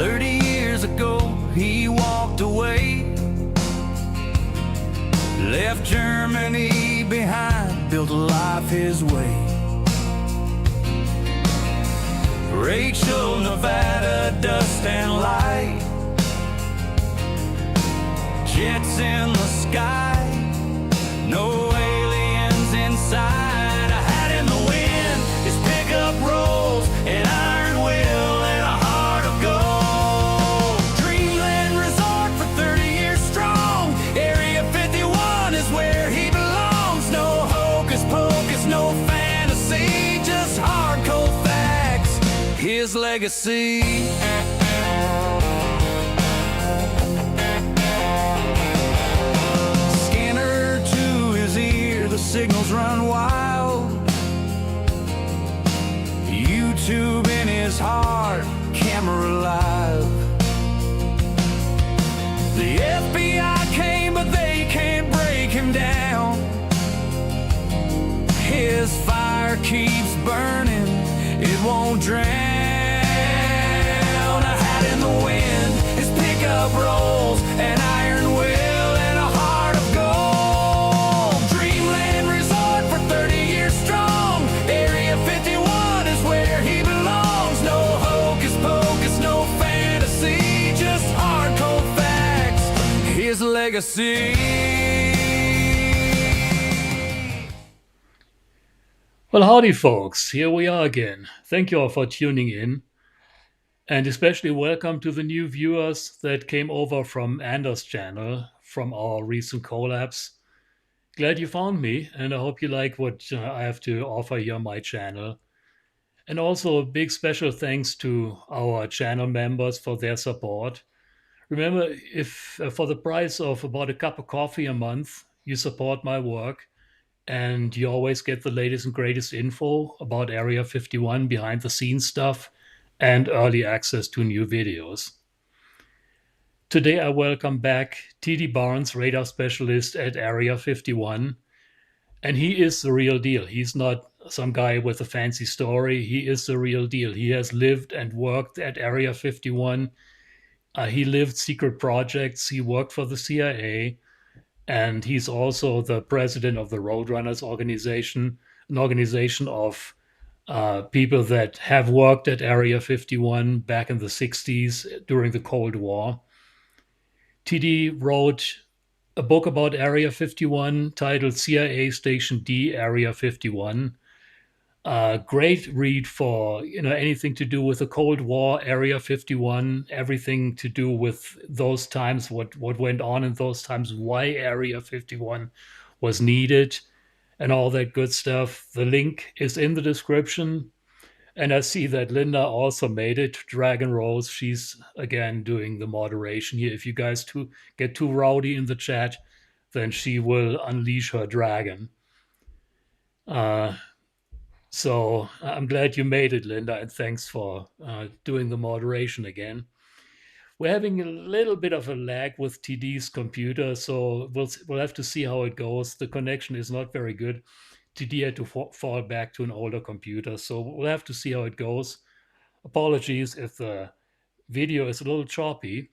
30 years ago he walked away, left Germany behind, built a life his way. Rachel, Nevada, dust and light, jets in the sky, no aliens inside. A hat in the wind, his pickup rolls, an iron will and a heart of gold. Dreamland resort for 30 years strong, Area 51 is where he belongs. No hocus pocus, no fantasy, just hard cold facts, his legacy. Signals run wild, YouTube in his heart, camera live. The FBI came but they can't break him down, his fire keeps burning, it won't drown. A hat in the wind, his pickup rolls, an iron will. Legacy. Well, howdy folks, here we are again. Thank you all for tuning in, and especially welcome to the new viewers that came over from Anders' channel from our recent collabs. Glad you found me, and I hope you like what I have to offer here on my channel. And also a big special thanks to our channel members for their support. Remember, if for the price of about a cup of coffee a month, you support my work and you always get the latest and greatest info about Area 51, behind the scenes stuff, and early access to new videos. Today I welcome back TD Barnes, radar specialist at Area 51. And he is the real deal. He's not some guy with a fancy story. He is the real deal. He has lived and worked at Area 51. He lived secret projects, he worked for the CIA, and he's also the president of the Roadrunners organization, an organization of people that have worked at Area 51 back in the 60s during the Cold War. TD wrote a book about Area 51 titled CIA Station D, Area 51. Great read for anything to do with the Cold War, Area 51, everything to do with those times, what went on in those times, why Area 51 was needed, and all that good stuff. The link is in the description. And I see that Linda also made it to Dragon Rose. She's again doing the moderation here. If you guys get too rowdy in the chat, then she will unleash her dragon. So I'm glad you made it, Linda, and thanks for doing the moderation again. We're having a little bit of a lag with TD's computer, so we'll have to see how it goes. The connection is not very good. TD had to fall back to an older computer, so we'll have to see how it goes. Apologies if the video is a little choppy,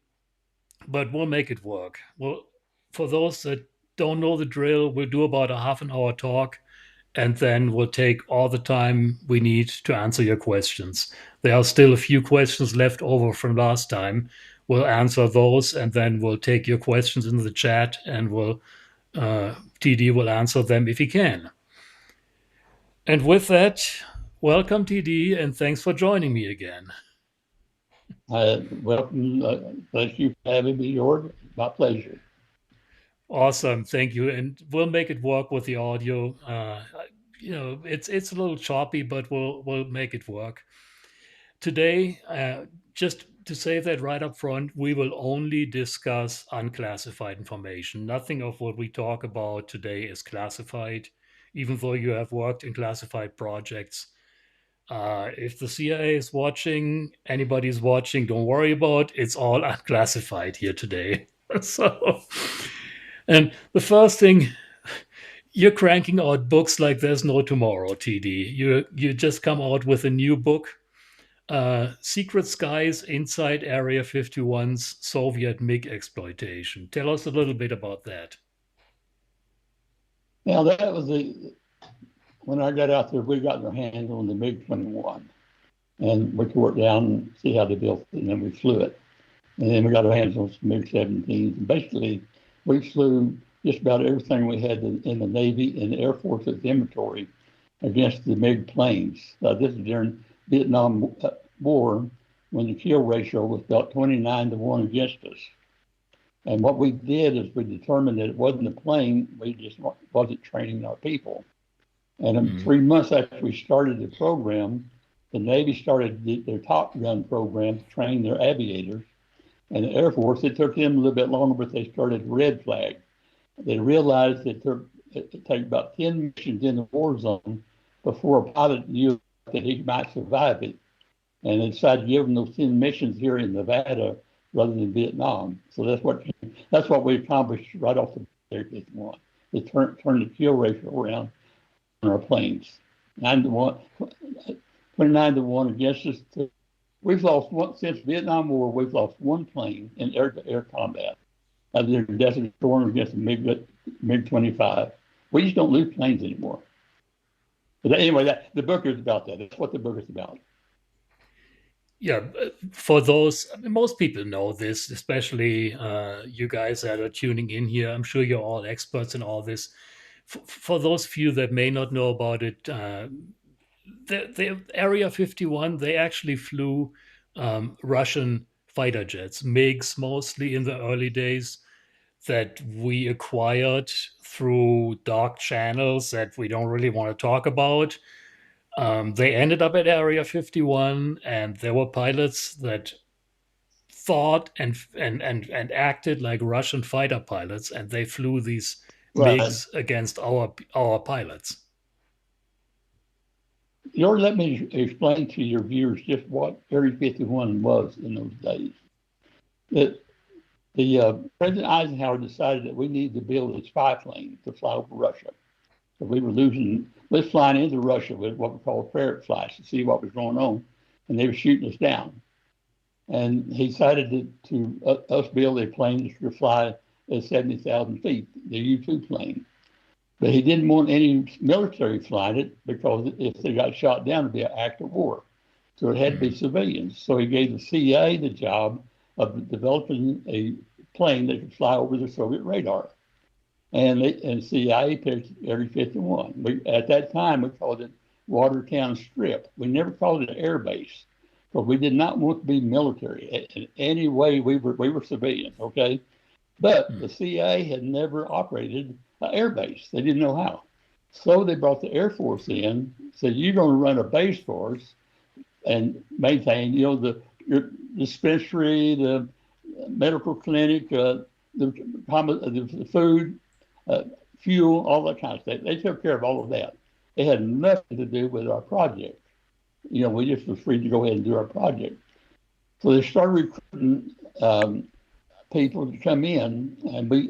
but we'll make it work. Well, for those that don't know the drill, we'll do about a half an hour talk, and then we'll take all the time we need to answer your questions. There are still a few questions left over from last time. We'll answer those, and then we'll take your questions in the chat, and TD will answer them if he can. And with that, welcome TD, and thanks for joining me again. Welcome. Thank you for having me, Jorg. My pleasure. Awesome, thank you, and we'll make it work with the audio. It's a little choppy, but we'll make it work. Today, just to say that right up front, we will only discuss unclassified information. Nothing of what we talk about today is classified, even though you have worked in classified projects. If the CIA is watching, anybody's watching, don't worry about it. It's all unclassified here today. And the first thing, you're cranking out books like there's no tomorrow, TD. You just come out with a new book Secret Skies Inside Area 51's Soviet MiG Exploitation. Tell us a little bit about that. Now that was when I got out there, we got our hands on the MiG-21, and we tore it down and see how they built it, and then we flew it. And then we got our hands on some MiG-17s. And basically, we flew just about everything we had in the Navy and the Air Force's inventory against the MiG planes. This is during Vietnam War, when the kill ratio was about 29-1 against us. And what we did is we determined that it wasn't a plane, we just wasn't training our people. And in 3 months after we started the program, the Navy started their Top Gun program to train their aviators. And the Air Force, it took them a little bit longer, but they started red flag. They realized that it would take about 10 missions in the war zone before a pilot knew that he might survive it. And they decided to give them those 10 missions here in Nevada rather than Vietnam. So that's what we accomplished right off the bat. It turned the kill ratio around on our planes. 29-1 against us. We've lost since Vietnam War. We've lost one plane in air-to-air combat. They're Desert Storm against the MiG-25. We just don't lose planes anymore. But anyway, the book is about that. That's what the book is about. Yeah, for those, most people know this, especially you guys that are tuning in here. I'm sure you're all experts in all this. For those few that may not know about it, the Area 51, they actually flew Russian fighter jets, MiGs mostly in the early days, that we acquired through dark channels that we don't really want to talk about. They ended up at Area 51, and there were pilots that thought and acted like Russian fighter pilots, and they flew these MiGs against our pilots. Let me explain to your viewers just what Area 51 was in those days. President Eisenhower decided that we needed to build a spy plane to fly over Russia. So we were flying into Russia with what we call ferret flights to see what was going on, and they were shooting us down. And he decided to us build a plane to fly at 70,000 feet, the U-2 plane. But he didn't want any military flying it because if they got shot down, it'd be an act of war. So it had to be civilians. So he gave the CIA the job of developing a plane that could fly over the Soviet radar. And CIA picked Area 51. At that time, we called it Watertown Strip. We never called it an air base, but we did not want to be military. In any way, we were civilians, okay? But the CIA had never operated an air base. They didn't know how. So they brought the Air Force in, said, you're going to run a base for us and maintain, the dispensary, the medical clinic, the food, fuel, all that kind of stuff. They took care of all of that. They had nothing to do with our project. We just was free to go ahead and do our project. So they started recruiting people to come in, and we,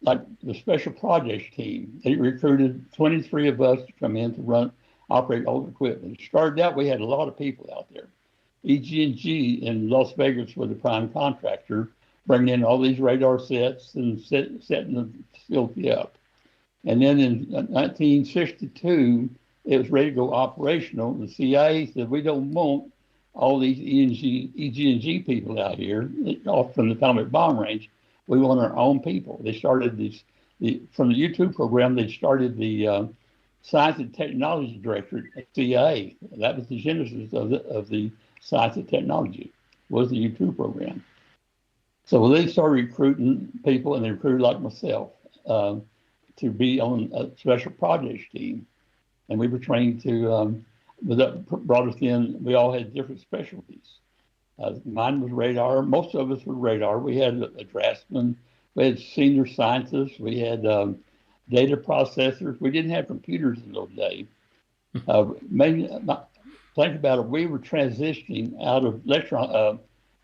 like the special projects team, they recruited 23 of us to come in to operate all the equipment. It started out, we had a lot of people out there. EG&G in Las Vegas was the prime contractor, bringing in all these radar sets and setting the facility up. And then in 1962, it was ready to go operational. The CIA said, we don't want all these EG&G people out here off from the atomic bomb range. We want our own people. They started from the U-2 program, they started the Science and Technology Directorate at CIA. That was the genesis of the Science and Technology, was the U-2 program. So they started recruiting people, and they recruited like myself to be on a special projects team. And we were trained that brought us in. We all had different specialties. Mine was radar. Most of us were radar. We had a draftsman. We had senior scientists. We had data processors. We didn't have computers in those days. Think about it. We were transitioning out of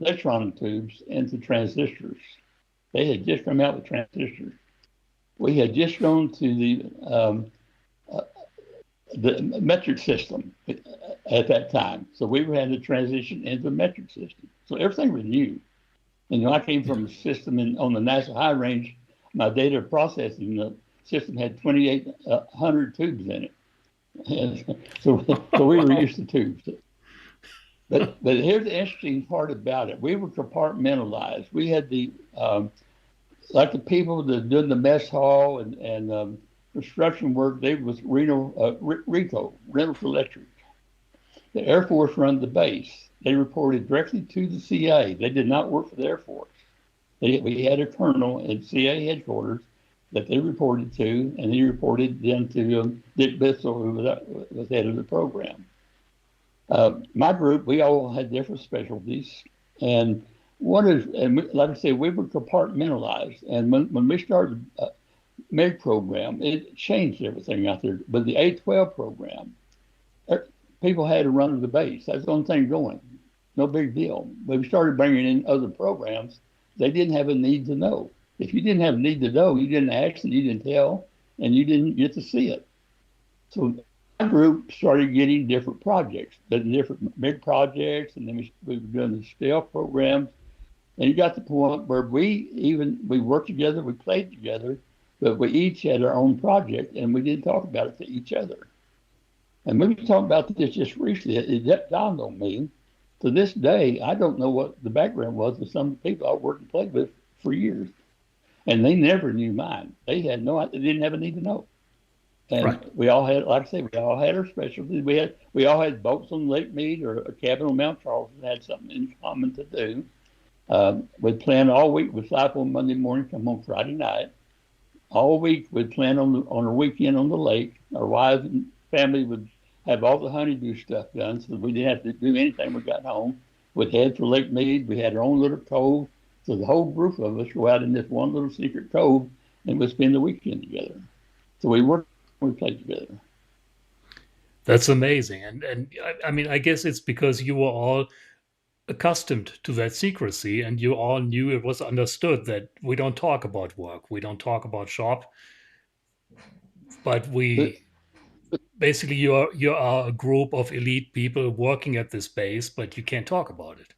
electron tubes into transistors. They had just come out with transistors. We had just gone to the the metric system at that time. So we had to transition into the metric system. So everything was new. And I came from a system on the NASA High Range. My data processing system had 2,800 tubes in it. And so we were used to tubes. But here's the interesting part about it. We were compartmentalized. We had like the people that did the mess hall and construction work. They was RECO, Reynolds Electric. The Air Force run the base. They reported directly to the CA. They did not work for the Air Force. We had a colonel at CA headquarters that they reported to, and he reported then to Dick Bissell, who was head of the program. My group, we all had different specialties, and like I said, we were compartmentalized. And when we started MEG program, it changed everything out there. But the A12 program, people had to run the base. That's the only thing going. No big deal. But we started bringing in other programs. They didn't have a need to know. If you didn't have a need to know, you didn't ask and you didn't tell, and you didn't get to see it. So my group started getting different projects, different big projects, and then we were doing the stealth programs. And it got to the point where we worked together, we played together, but we each had our own project, and we didn't talk about it to each other. And we were talking about this just recently. It dawned on me. To this day, I don't know what the background was of some people I worked and played with for years. And they never knew mine. They had they didn't have a need to know. And Right. we all had, like I say, we all had our specialties. We all had boats on Lake Mead or a cabin on Mount Charleston, had something in common to do. We'd plan all week. We'd fly up on Monday morning, come home Friday night. All week we'd plan on a weekend on the lake. Our wives and family would have all the honeydew stuff done, so we didn't have to do anything when we got home. We'd head for Lake Mead. We had our own little cove. So the whole group of us go out in this one little secret cove, and we'd spend the weekend together. So we worked, we played together. That's amazing. And I mean, I guess it's because you were all accustomed to that secrecy and you all knew it was understood that we don't talk about work, we don't talk about shop, but But we basically you are a group of elite people working at this base, but you can't talk about it.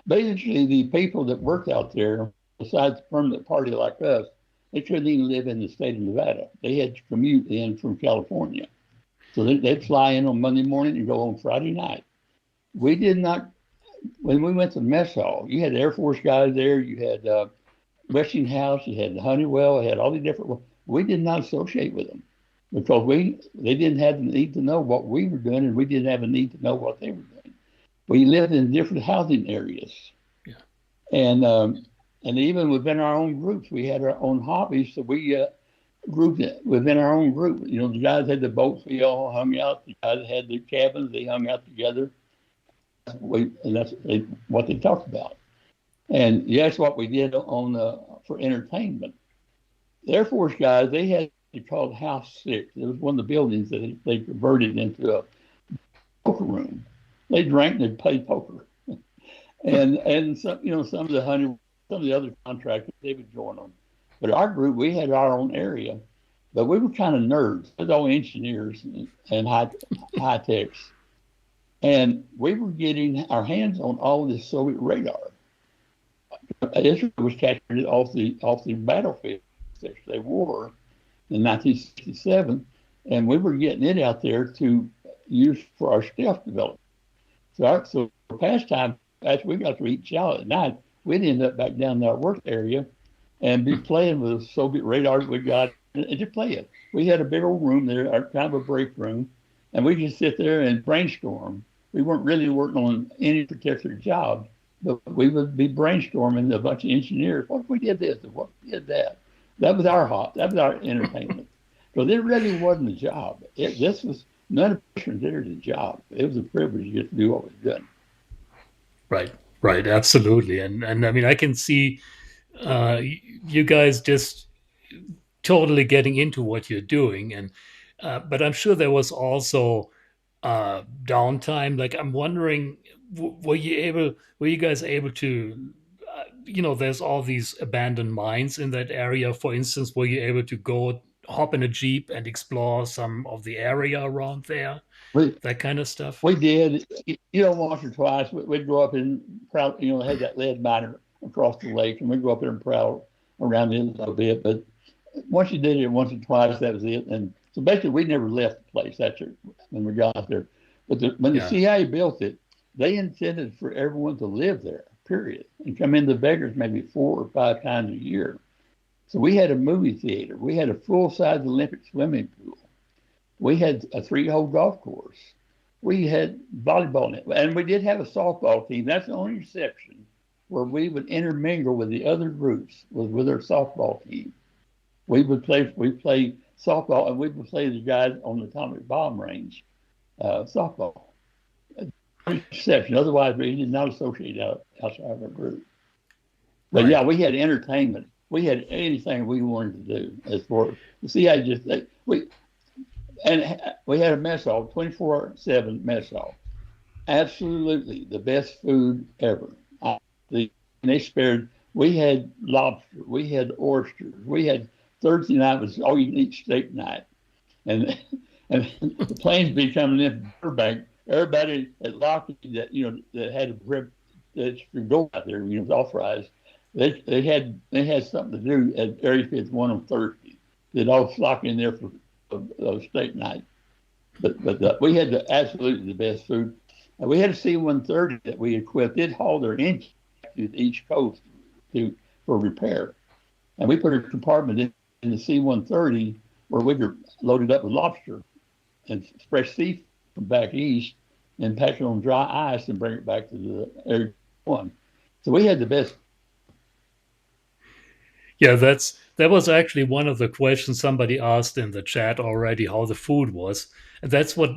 basically, the people that worked out there, besides the permanent party like us, they couldn't even live in the state of Nevada. They had to commute in from California. So they'd fly in on Monday morning and go home Friday night. We did not, when we went to the mess hall, you had Air Force guys there, you had Westinghouse, you had the Honeywell, you had all the different ones. We did not associate with them because they didn't have the need to know what we were doing, and we didn't have a need to know what they were doing. We lived in different housing areas, Yeah. and even within our own groups, we had our own hobbies. So we grouped it within our own group. The guys had the boats, we all hung out. The guys had the cabins, they hung out together. And that's what they talked about. And that's what we did for entertainment. The Air Force guys, they had it called House 6. It was one of the buildings that they converted into a poker room. They drank and they played poker. And some of the other contractors, they would join them. But our group, we had our own area, but we were kind of nerds. We were all engineers and high techs. And we were getting our hands on all this Soviet radar. Israel was capturing it off the battlefield that they wore in 1967, and we were getting it out there to use for our stealth development. So for pastime, after we got to eat chow at night, we'd end up back down in our work area and be playing with the Soviet radar we got and just play it. We had a big old room there, kind of a break room, and we could sit there and brainstorm. We weren't really working on any particular job, but we would be brainstorming a bunch of engineers. What if we did this? What if we did that? That was our entertainment. So this really wasn't a job. This was none of us considered a job. It was a privilege just to do what was done. Right, right, absolutely. And I mean, I can see you guys just totally getting into what you're doing, and but I'm sure there was also downtime. Like, I'm wondering, were you guys able to, there's all these abandoned mines in that area. For instance, were you able to go hop in a jeep and explore some of the area around there, We that kind of stuff? we did, once or twice. We'd go up and prowl, had that lead miner across the lake, and we'd go up there and prowl around it a little bit. But once you did it once or twice, that was it. And so basically, we never left the place. That's it when we got there. But when the Yeah. CIA built it, they intended for everyone to live there, period, and come into Vegas maybe 4 or 5 times a year. So we had a movie theater. We had a full-size Olympic swimming pool. We had a 3-hole golf course. We had volleyball net, and we did have a softball team. That's the only exception where we would intermingle with the other groups was with our softball team. We play softball, and we would play the guys on the atomic bomb range softball. Exception. Otherwise, we did not associate outside of our group. But Right. yeah, we had entertainment. We had anything we wanted to do as far the CIA just we had a mess hall, 24/7 mess hall. Absolutely the best food ever. They spared. We had lobster. We had oysters. We had Thursday night was all you can eat steak night, and and the planes be coming in from Burbank. Everybody at Lockheed that had a grip that could go out there, was authorized. They had something to do at Area 51 on Thursday. They'd all flock in there for steak night. But we had absolutely the best food. We had a C-130 that we equipped. It hauled their engine to the East Coast for repair. And we put a compartment in the C-130 where we were loaded up with lobster and fresh seafood from back east and pack it on dry ice and bring it back to the Area 1. So we had the best. Yeah, that was actually one of the questions somebody asked in the chat already, how the food was. And that's what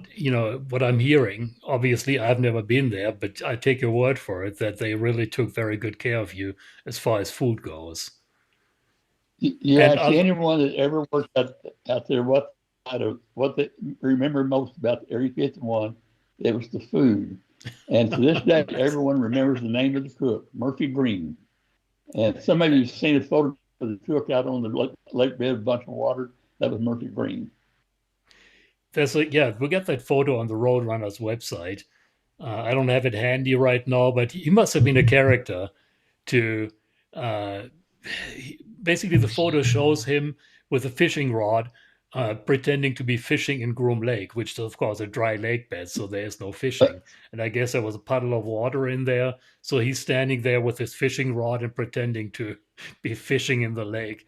I'm hearing. Obviously, I've never been there, but I take your word for it that they really took very good care of you as far as food goes. Yeah, And actually, other, anyone that ever worked out there, what they remember most about Area 51, it was the food. And to this day, everyone remembers the name of the cook, Murphy Green. And some of you have seen a photo of the cook out on the lake bed, a bunch of water. That was Murphy Green. we got that photo on the Roadrunners website. I don't have it handy right now, but he must have been a character to uh, basically the photo shows him with a fishing rod pretending to be fishing in Groom Lake, which is of course a dry lake bed, so there is no fishing. And I guess there was a puddle of water in there, so he's standing there with his fishing rod and pretending to be fishing in the lake.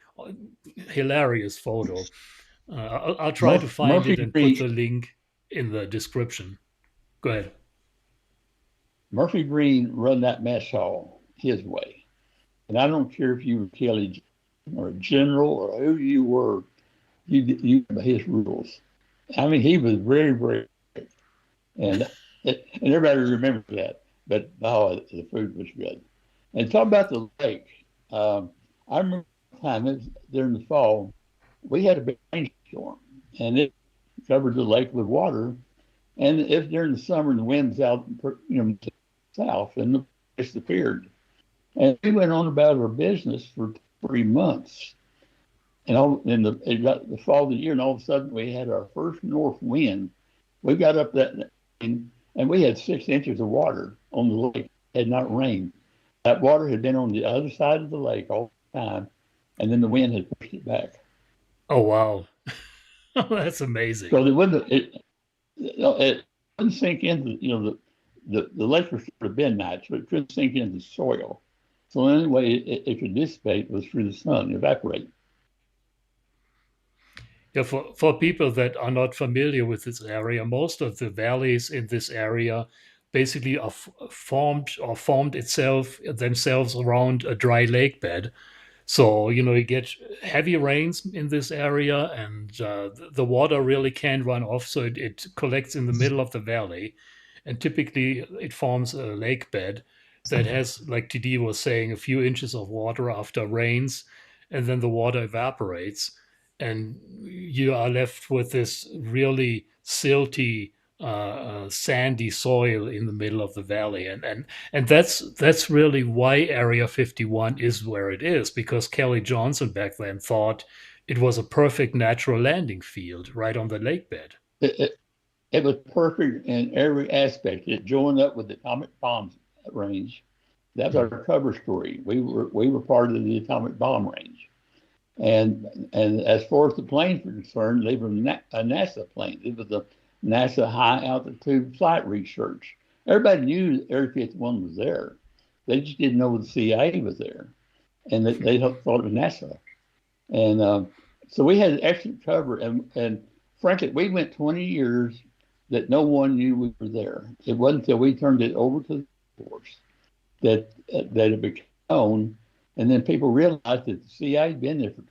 Hilarious photo. I'll try to find Murphy it and put Green, the link in the description. Go ahead. Murphy Green run that mess hall his way. And I don't care if you were Kelly or a general or who you were, you his rules. I mean, he was very, very, and everybody remembers that. But the food was good. And talk about the lake. I remember one time during the fall, we had a big rainstorm, and it covered the lake with water. And if during the summer the wind's out, south, and the disappeared. And we went on about our business for 3 months. It got the fall of the year, and all of a sudden we had our first north wind. We got up that, and we had 6 inches of water on the lake. It had not rained. That water had been on the other side of the lake all the time, and then the wind had pushed it back. Oh wow, that's amazing. So it couldn't sink into the lake was sort of benign, so it couldn't sink into the soil. So the only way it could dissipate was through the sun, evaporate. Yeah, for people that are not familiar with this area, most of the valleys in this area basically are formed themselves around a dry lake bed. So, you get heavy rains in this area, and the water really can run off. So it collects in the middle of the valley. And typically, it forms a lake bed that has, like TD was saying, a few inches of water after rains, and then the water evaporates. And you are left with this really silty, sandy soil in the middle of the valley, and that's really why Area 51 is where it is, because Kelly Johnson back then thought it was a perfect natural landing field right on the lake bed. It was perfect in every aspect. It joined up with the atomic bomb range. That was our cover story. We were part of the atomic bomb range. And as far as the planes were concerned, they were a NASA plane. It was a NASA high altitude flight research. Everybody knew Area 51 was there. They just didn't know the CIA was there, and they thought it was NASA. And so we had excellent cover. And frankly, we went 20 years that no one knew we were there. It wasn't until we turned it over to the Air Force that it became known. And then people realized that the CIA had been there for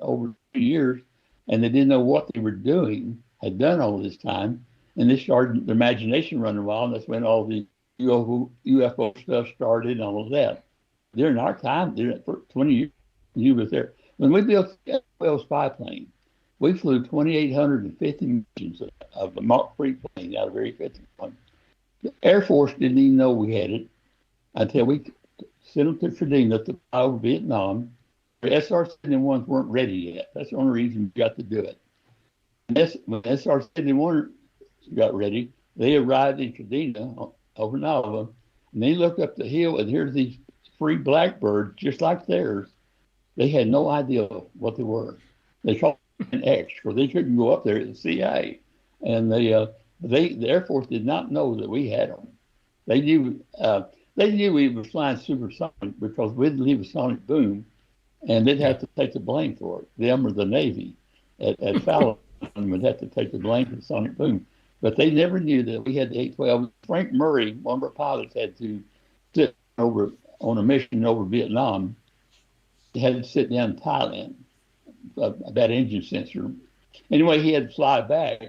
over 20 years, and they didn't know what they were doing, had done all this time. And they started their imagination running wild, and that's when all the UFO stuff started and all of that. During our time, for 20 years, you was there. When we built the F-12 spy plane, we flew 2,850 missions of the Mark III plane out of Area 51. The Air Force didn't even know we had it until we sent them to Kadena to fly over Vietnam. The SR71s weren't ready yet. That's the only reason we got to do it. When SR71 got ready, they arrived in Kadena over Nava, and they looked up the hill, and here's these free blackbirds just like theirs. They had no idea what they were. They called an X, because they couldn't go up there at the CIA. And the Air Force did not know that we had them. They knew we were flying supersonic because we'd leave a sonic boom, and they'd have to take the blame for it. Them or the Navy at Fallon would have to take the blame for the sonic boom. But they never knew that we had the A12. Frank Murray, one of our pilots, had to sit over on a mission over Vietnam. He had to sit down in Thailand about engine sensor. Anyway, he had to fly back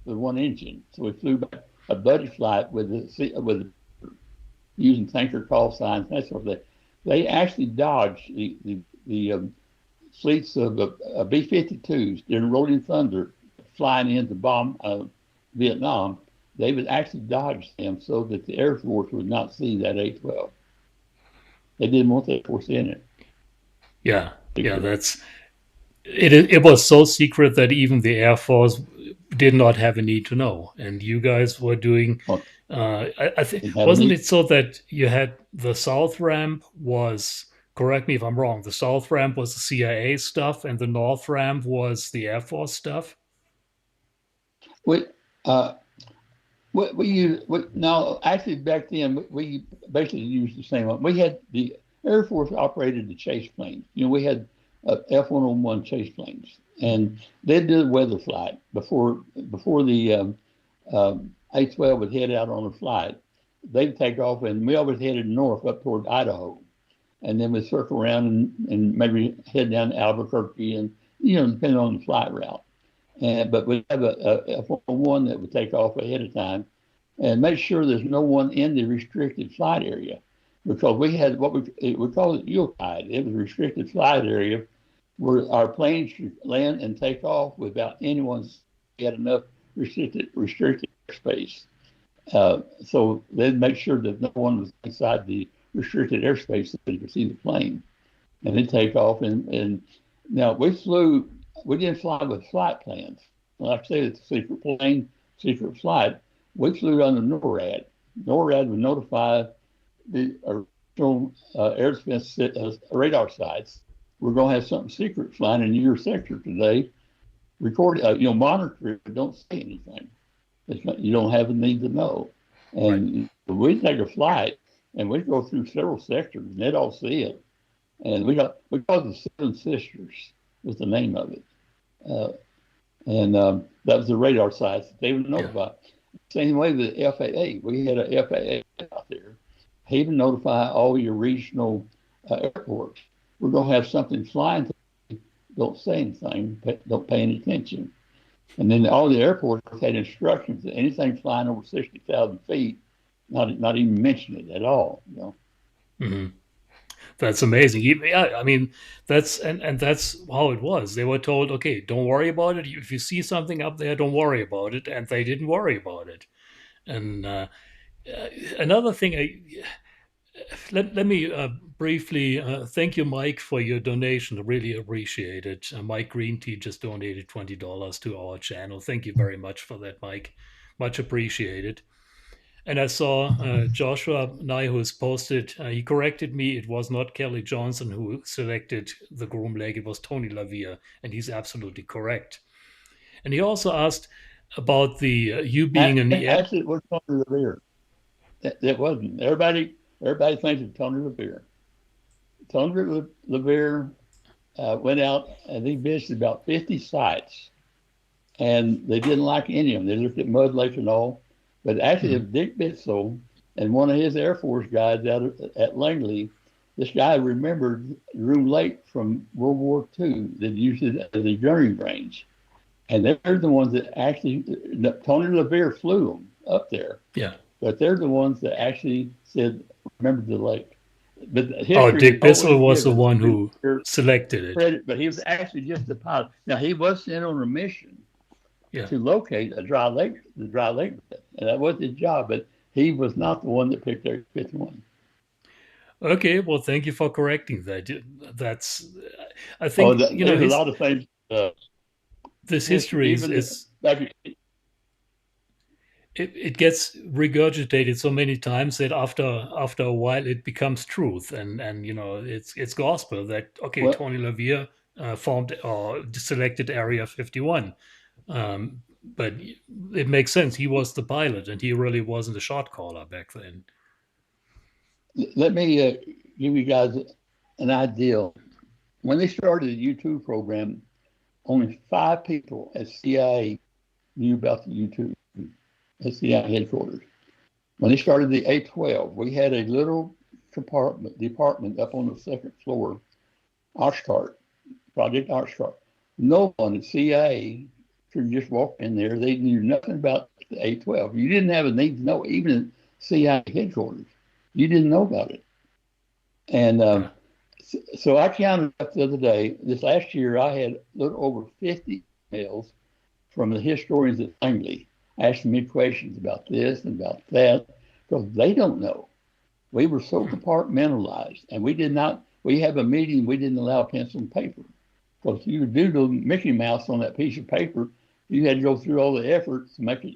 with one engine. So we flew back a buddy flight with using tanker call signs and that sort of thing. They actually dodged the fleets of B-52s during Rolling Thunder flying into bomb Vietnam. They would actually dodge them so that the Air Force would not see that A-12. They didn't want the Air Force in it. Yeah, that's it. It was so secret that even the Air Force did not have a need to know, and you guys were doing. I think wasn't it so that you had the south ramp was, correct me if I'm wrong, the south ramp was the CIA stuff and the north ramp was the Air Force stuff? We now actually back then we basically used the same one. We had the Air Force operated the chase planes. We had F-101 chase planes, and they did a weather flight before the A-12 would head out on a flight. They'd take off, and we always headed north up toward Idaho, and then we'd circle around and maybe head down to Albuquerque, and depending on the flight route. But we'd have a F-101 that would take off ahead of time and make sure there's no one in the restricted flight area, because we had what we call it Yuletide. It was a restricted flight area where our planes should land and take off without anyone had enough restricted airspace. So they'd make sure that no one was inside the restricted airspace so they could see the plane. And they'd take off. And now we didn't fly with flight plans. Like I say, it's a secret plane, secret flight. We flew under NORAD. NORAD would notify the original air defense radar sites. We're going to have something secret flying in your sector today. Record it, monitor it, but don't say anything. You don't have a need to know. And we'd take a flight, and we'd go through several sectors, and they'd all see it. And we called it the Seven Sisters, was the name of it. That was the radar sites that they would notify. Same way with the FAA. We had a FAA out there. They even notify all your regional airports. We're going to have something flying today. Don't say anything. Don't pay any attention. And then all the airports had instructions that anything flying over 60,000 feet, not even mention it at all. Mm-hmm. That's amazing. Yeah, I mean, that's how it was. They were told, okay, don't worry about it. If you see something up there, don't worry about it. And they didn't worry about it. And another thing, let me briefly thank you, Mike, for your donation. I really appreciate it. Mike Green Tea just donated $20 to our channel. Thank you very much for that, Mike. Much appreciated. And I saw Joshua Nyhus posted, he corrected me. It was not Kelly Johnson who selected the Groom leg, it was Tony LaVere, and he's absolutely correct. And he also asked about the you being in the Actually, it was Tony LaVere. It wasn't. Everybody thinks of Tony LaVere. Tony LaVere went out and he visited about 50 sites, and they didn't like any of them. They looked at mud lakes and all, but actually, Mhm. Dick Bitzel and one of his Air Force guys out at Langley, this guy remembered Groom Lake from World War II that used it as a gunnery range, and they're the ones that actually Tony LaVere flew them up there, Yeah. but they're the ones that actually said remember the lake. But Oh, history Dick is always Bissell was the given one who selected it. credit, but he was actually just a pilot. Now he was sent on a mission Yeah. to locate the dry lake bed, and that was his job. But he was not the one that picked Area 51. Okay. Well, thank you for correcting that. That's, I Oh, think, you know, there's a lot of things. this History, history even is back. it gets regurgitated so many times that after a while it becomes truth, and you know it's gospel that okay, Well, Tony LaVere formed or selected Area 51, but it makes sense. He was the pilot, and he really wasn't a shot caller back then. let me give you guys an idea. When they started the U2 program, only 5 people at CIA knew about the U2 at CIA headquarters. When they started the A12, we had a little department up on the second floor, Oshkart, Project Oshkart. No one at CIA could just walk in there. They knew nothing about the A12. You didn't have a need to know, even in CIA headquarters. You didn't know about it. And Yeah. so I counted up the other day, this last year, I had a little over 50 emails from the historians at Langley asking me questions about this and about that, because they don't know. We were so compartmentalized, and we have a meeting, we didn't allow pencil and paper. Because if you would doodle Mickey Mouse on that piece of paper, you had to go through all the effort to make it,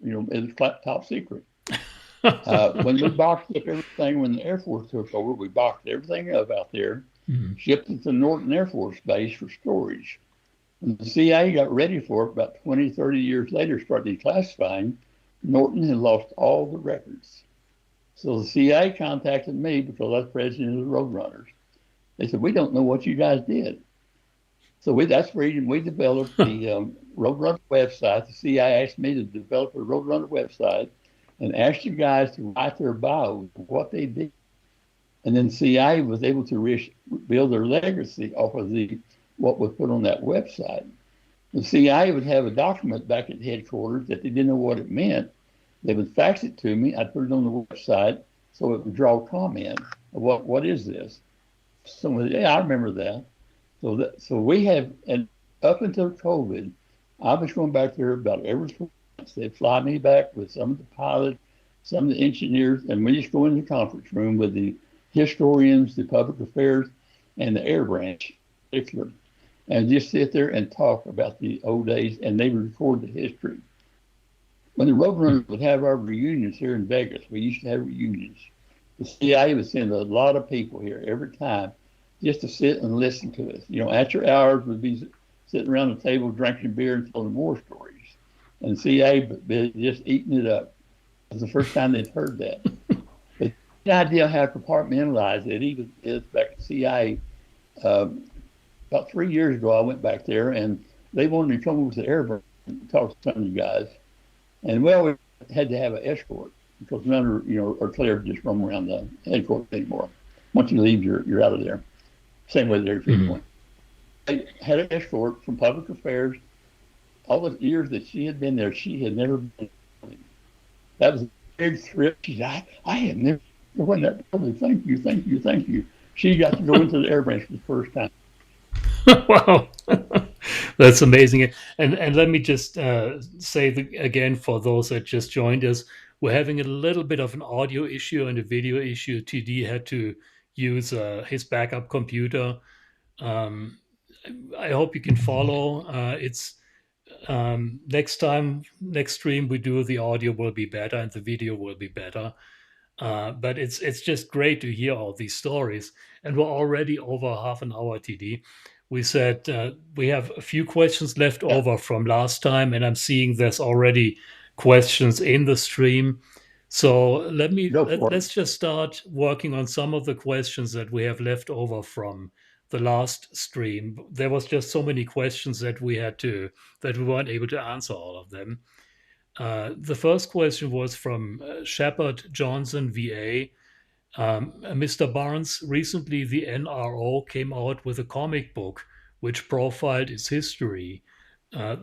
it was top secret. When we boxed up everything, when the Air Force took over, we boxed everything up out there, Mhm. shipped it to Norton Air Force Base for storage. When the CIA got ready for it, about 20, 30 years later, started declassifying, Norton had lost all the records. So the CIA contacted me because I was president of the Roadrunners. They said, we don't know what you guys did. So that's where we developed the Roadrunner website. The CIA asked me to develop a Roadrunner website and asked you guys to write their bios of what they did. And then CIA was able to build their legacy off of what was put on that website. The CIA would have a document back at headquarters that they didn't know what it meant. They would fax it to me. I'd put it on the website so it would draw comment of what is this? Someone, yeah, I remember that. So we have, and up until COVID, I was going back there about every 2 months. They'd fly me back with some of the pilots, some of the engineers, and we just go in the conference room with the historians, the public affairs, and the air branch, in particular, and just sit there and talk about the old days, and they would record the history. When the Roadrunners would have our reunions here in Vegas, we used to have reunions. The CIA would send a lot of people here every time just to sit and listen to us. After hours, we'd be sitting around the table drinking beer and telling war stories. And the CIA would be just eating it up. It was the first time they'd heard that. But the idea how compartmentalized it even is back at CIA. About 3 years ago, I went back there, and they wanted me to come over to the airborne and talk to some of you guys. And well, we had to have an escort because none are cleared to just roam around the headquarters anymore. Once you leave, you're out of there. Same way there, Mhm. I had an escort from public affairs. All the years that she had been there, she had never been. That was a big trip. She said, I had never went that building. Thank you, thank you, thank you. She got to go into the air branch for the first time. Wow, that's amazing. And let me just say again for those that just joined us, we're having a little bit of an audio issue and a video issue. TD had to use his backup computer. Um, I hope you can follow. It's next stream we do, the audio will be better and the video will be better. But it's just great to hear all these stories, and we're already over half an hour, TD. We said we have a few questions left Yeah, over from last time, and I'm seeing there's already questions in the stream. So go for it. let's just start working on some of the questions that we have left over from the last stream. There was just so many questions that we weren't able to answer all of them. The first question was from Shepard Johnson, VA. Mr. Barnes, recently the NRO came out with a comic book which profiled its history.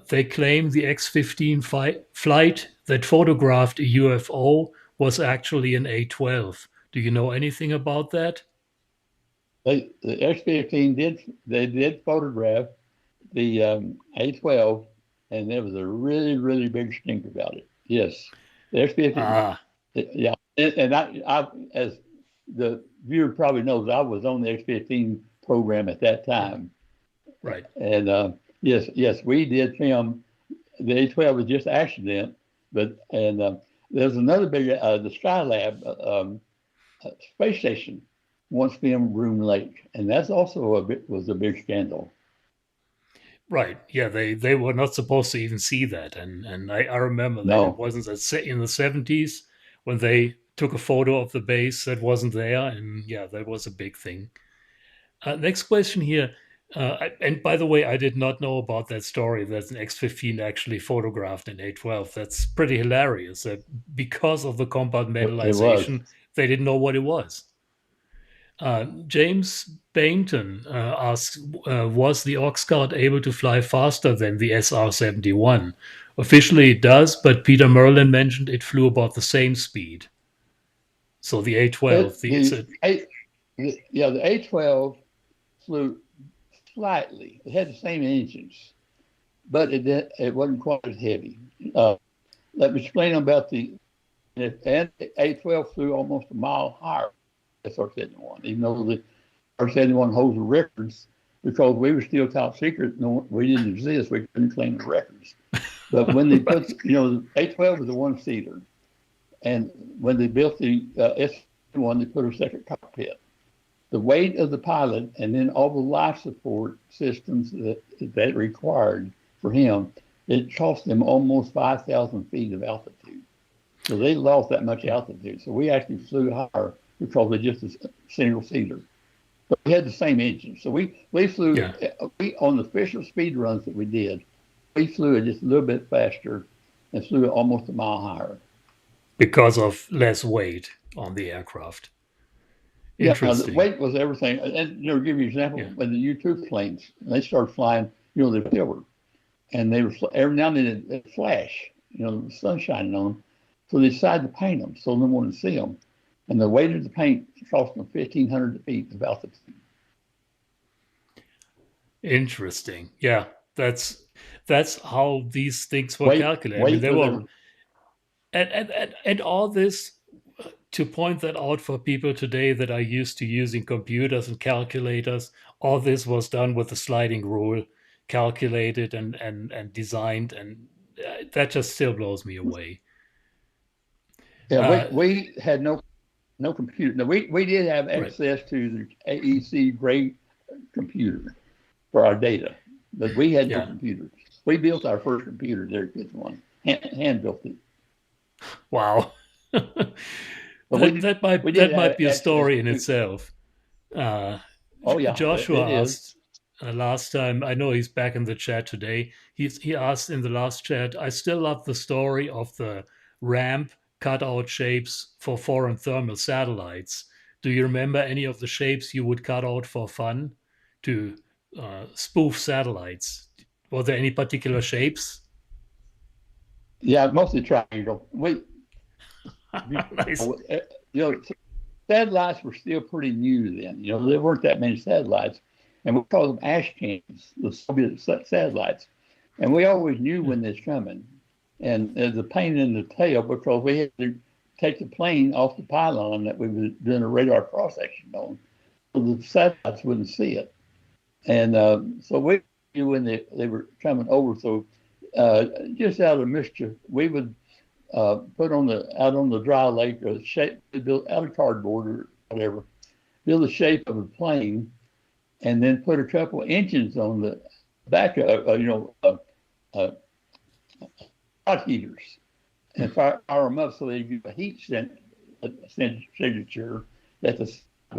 They claim the X-15 flight that photographed a UFO was actually an A12. Do you know anything about that? The X-15 did photograph the A12, and there was a really, really big stink about it. Yes, the X-15. Ah, Yeah, and I, as the viewer probably knows, I was on the X-15 program at that time, right. and yes, we did film. The A12 was just an accident, but there's another big, the Skylab space station once filmed Groom Lake, and that's also was a big scandal. Right. Yeah, they were not supposed to even see that, and I remember that it No, wasn't in the 70s when they took a photo of the base that wasn't there, and yeah, that was a big thing. Next question here, and by the way, I did not know about that story that an X-15 actually photographed an A12. That's pretty hilarious. That because of the it was. compartmentalization, they didn't know what it was. James Bainton asks, was the Oxcart able to fly faster than the SR71? Officially it does, but Peter Merlin mentioned it flew about the same speed. So the A12, It, the A, yeah, the A12 flew slightly. It had the same engines, but it wasn't quite as heavy. Let me explain about and the A12 flew almost a mile higher than SR71, even though the SR71 holds the records because we were still top secret. No, we didn't exist. We couldn't claim the records. But when they put, the A12 was a one-seater, and when they built the S1, they put a second cockpit. The weight of the pilot and then all the life support systems that required for him, it cost them almost 5,000 feet of altitude. So they lost that much altitude. So we actually flew higher because of just a single seater. But we had the same engine. So we flew, on the official speed runs that we did, we flew it just a little bit faster and flew it almost a mile higher. because of less weight on the aircraft. Yeah, the Interesting. weight was everything. And give you an example, when the U-2 planes, they started flying, they're silver. And they were, every now and then it'd flash, the sun shining on them. So they decided to paint them so no one would see them. And the weight of the paint cost them 1,500 feet of altitude. Interesting. Yeah, that's how these things were calculated. I mean, Weight they was were, and all this to point that out for people today that are used to using computers and calculators. All this was done with a sliding rule, calculated and designed, and that just still blows me away. Yeah, we had no computer. No, we did have Right. access to the AEC Gray computer for our data, but we had no computers. We built our first computer there at Kids One, hand built it. Wow. But that might be a story in itself. Oh yeah, Joshua it is. asked last time. I know he's back in the chat today. He asked in the last chat. I still love the story of the ramp cutout shapes for foreign thermal satellites. Do you remember any of the shapes you would cut out for fun to spoof satellites? Were there any particular shapes? Yeah, mostly triangle. Nice. Satellites were still pretty new then. There weren't that many satellites, and we called them ash cans, the Soviet satellites. And we always knew when this coming. And there's a pain in the tail because we had to take the plane off the pylon that we were doing a radar cross section on, so the satellites wouldn't see it. And so we knew when they were coming over. So just out of mischief, we would put out on the dry lake a shape, build out of cardboard or whatever, build the shape of a plane, and then put a couple of engines on the back of hot heaters, and fire them up so they give a heat signature that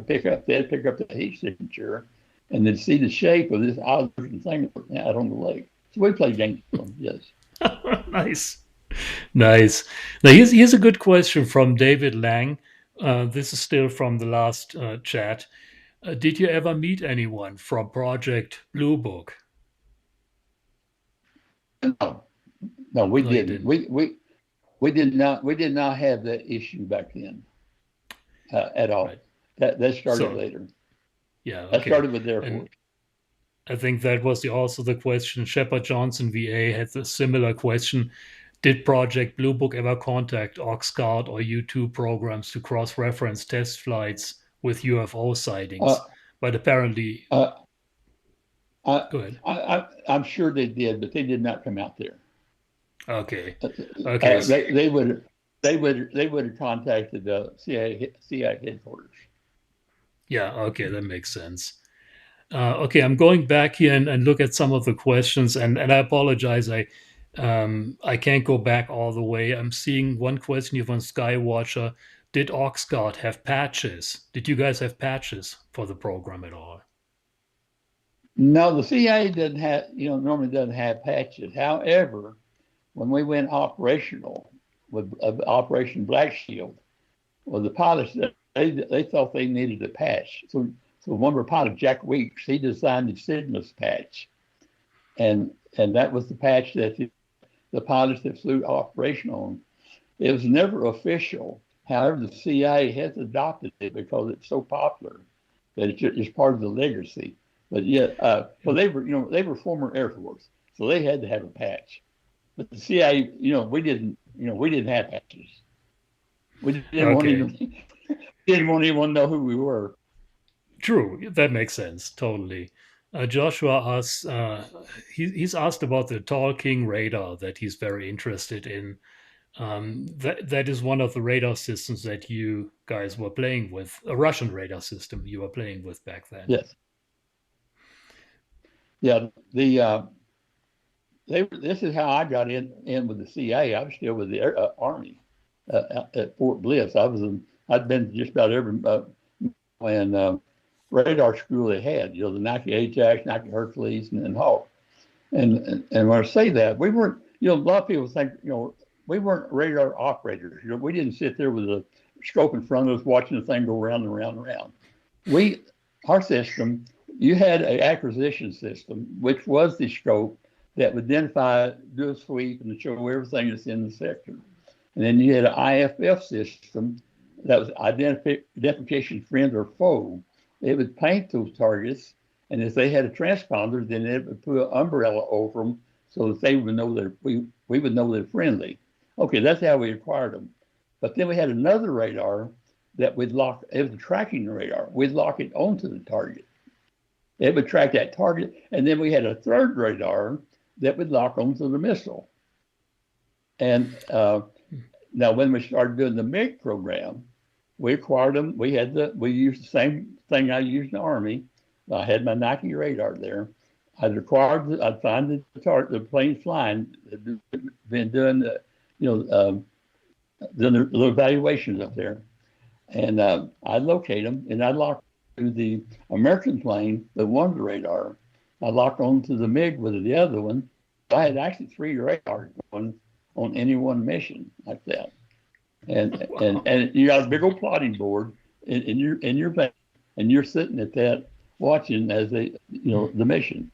they'd pick up the heat signature, and then see the shape of this island thing out on the lake. So we played games with them, yes. Nice. Nice. Now, here's a good question from David Lang. This is still from the last chat. Did you ever meet anyone from Project Blue Book? No, we didn't. We did not have that issue back then at all. Right. That started later. Yeah, okay. That started with Air Force. I think that was also the question. Shepard Johnson VA had a similar question. Did Project Blue Book ever contact OxGuard or U2 programs to cross-reference test flights with UFO sightings? But apparently, go ahead. I'm sure they did, but they did not come out there. Okay. They would have contacted the CIA headquarters. Yeah. Okay, that makes sense. Okay, I'm going back here and look at some of the questions, and I apologize. I can't go back all the way. I'm seeing one question here from Skywatcher. Did OxGuard have patches? Did you guys have patches for the program at all? No, the CIA normally doesn't have patches. However, when we went operational with Operation Black Shield, well, the pilots, they thought they needed a patch. So one of our pilots, Jack Weeks, he designed the Cygnus patch. And that was the patch that the pilots that flew operational on. It was never official. However, the CIA has adopted it because it's so popular that it's part of the legacy. But yeah, so they were former Air Force, so they had to have a patch. But the CIA, we didn't have patches. We didn't want anyone to know who we were. True, that makes sense totally. Joshua asks, he's asked about the Tall King radar that he's very interested in. That is one of the radar systems that you guys were playing with, a Russian radar system you were playing with back then. Yes. Yeah. This is how I got in with the CIA. I was still with the Army at Fort Bliss. I'd been just about every radar school they had. The Nike Ajax, Nike Hercules, and Hawk. And when I say that, we weren't. A lot of people think we weren't radar operators. We didn't sit there with a scope in front of us watching the thing go round and round and round. Our system, you had an acquisition system, which was the scope that would identify, do a sweep, and show everything that's in the sector. And then you had an IFF system that was identification friend or foe. It would paint those targets, and if they had a transponder, then it would put an umbrella over them so that they would know that we would know they're friendly. Okay, that's how we acquired them. But then we had another radar that we'd lock. It was a tracking radar. We'd lock it onto the target. It would track that target, and then we had a third radar that would lock onto the missile. And now, when we started doing the MiG program, we acquired them. We used the same thing I used in the Army. I had my Nike radar there. I'd find the plane flying. Been doing the evaluations up there, and I'd locate them, and I'd lock to the American plane that won the radar. I locked onto the MiG with the other one. I had actually 3 radars going on any one mission like that. And you got a big old plotting board in your bank, and you're sitting at that watching as the mission.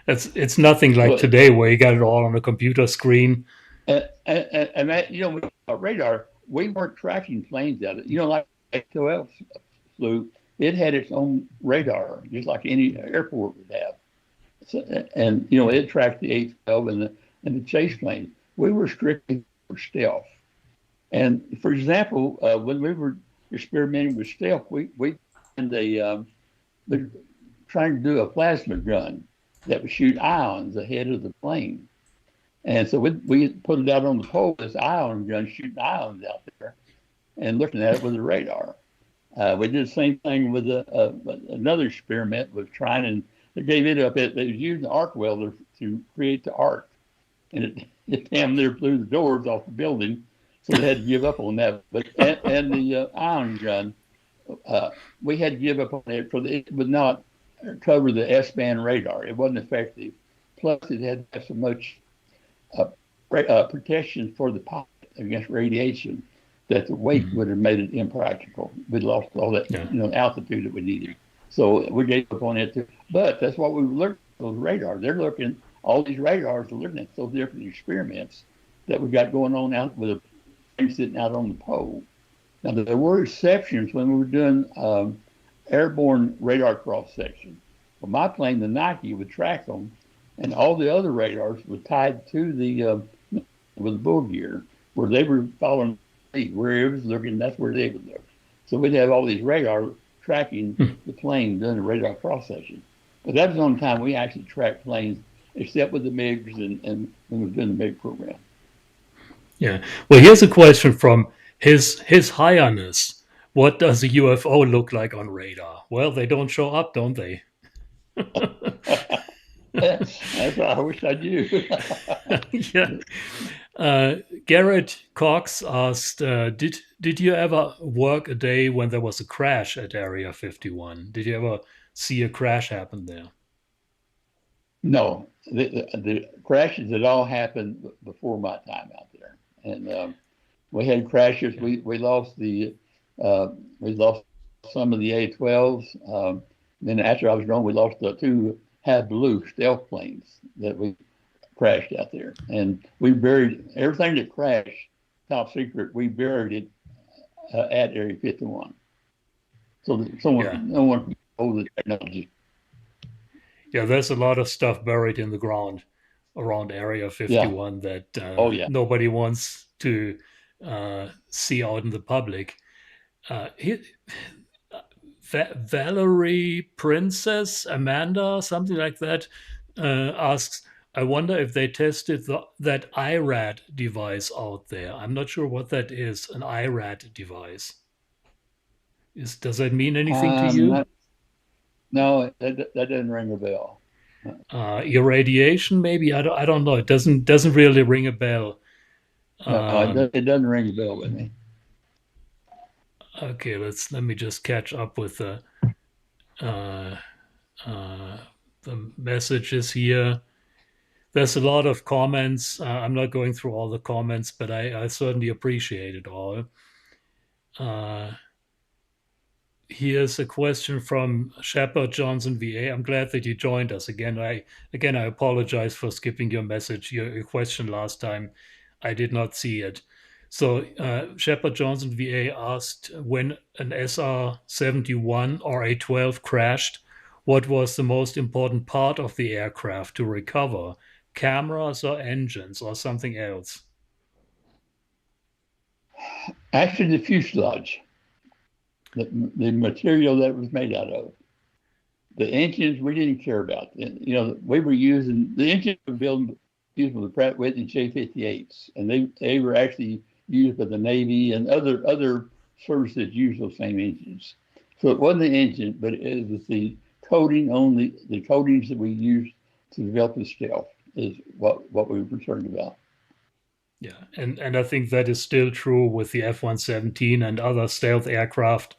It's nothing like today where you got it all on a computer screen. And that, with our radar, we weren't tracking planes at it. Like A12 flew, it had its own radar, just like any airport would have. So, and it tracked the A12 and the chase plane. We were strictly for stealth. And for example, when we were experimenting with stealth, we and they're trying to do a plasma gun that would shoot ions ahead of the plane. And so we put it out on the pole, this ion gun shooting ions out there and looking at it with a radar. We did the same thing with another experiment with trying, and they gave it up. It was using the arc welder to create the arc, and it damn near blew the doors off the building, so they had to give up on that. But and the ion gun, we had to give up on it because it would not cover the S-band radar. It wasn't effective. Plus, it had to have so much protection for the pilot against radiation that the weight would have made it impractical. We'd lost all that altitude that we needed. So we gave up on it too. But that's what we were looking at, those radars. They're looking, all these radars are looking at those different experiments that we got going on out with a thing sitting out on the pole. Now, there were exceptions when we were doing airborne radar cross section. Well, my plane, the Nike, would track them, and all the other radars were tied to the with the bull gear, where they were following me. Where it was looking, that's where they would look. So we'd have all these radar tracking the plane during the radar cross section. But that was the only time we actually tracked planes, except with the MiGs and when we were doing the MiG program. Yeah. Well, here's a question from His Highness. What does a UFO look like on radar? Well, they don't show up, don't they? That's what I wish I knew. Yeah. Garrett Cox asked, did you ever work a day when there was a crash at Area 51? Did you ever see a crash happen there? No, the crashes had all happened before my time out there, and we had crashes. We lost we lost some of the A12s. Then after I was gone, we lost the two blue stealth planes that we crashed out there, and we buried everything that crashed. Top secret, we buried it at Area 51, so that no one can hold the technology. Yeah, there's a lot of stuff buried in the ground around Area 51 that nobody wants to see out in the public. Valerie Princess Amanda, something like that, asks, I wonder if they tested that IRAD device out there. I'm not sure what that is, an IRAD device. Does that mean anything to you? No, that doesn't ring a bell. Irradiation, maybe? I don't know. It doesn't really ring a bell. No, it doesn't ring a bell with me. Okay, let me just catch up with the messages here. There's a lot of comments. I'm not going through all the comments, but I certainly appreciate it all. Here's a question from Shepard Johnson VA. I'm glad that you joined us again. I apologize for skipping your message, your question last time. I did not see it. So Shepard Johnson VA asked, when an SR71 or A12 crashed, what was the most important part of the aircraft to recover? Cameras or engines or something else? Actually, the fuselage, the material that it was made out of. The engines we didn't care about. We were using the engines were used with the Pratt Whitney J58s, and they were actually used by the Navy and other services use those same engines. So it wasn't the engine, but it was the coating on the coatings that we used to develop the stealth is what we were concerned about. Yeah, and I think that is still true with the F-117 and other stealth aircraft,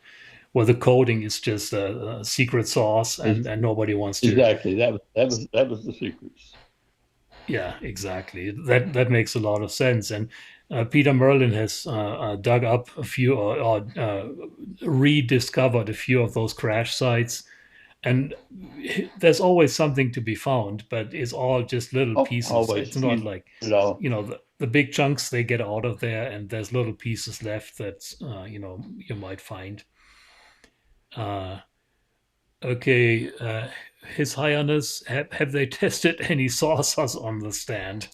where the coating is just a secret sauce and nobody wants to. Exactly, that was the secrets. Yeah, exactly. That makes a lot of sense. And Peter Merlin has dug up a few or rediscovered a few of those crash sites. And there's always something to be found, but it's all just little pieces. Always. It's not like, the big chunks they get out of there, and there's little pieces left that, you might find. Okay, His Highness, have they tested any saucers on the stand?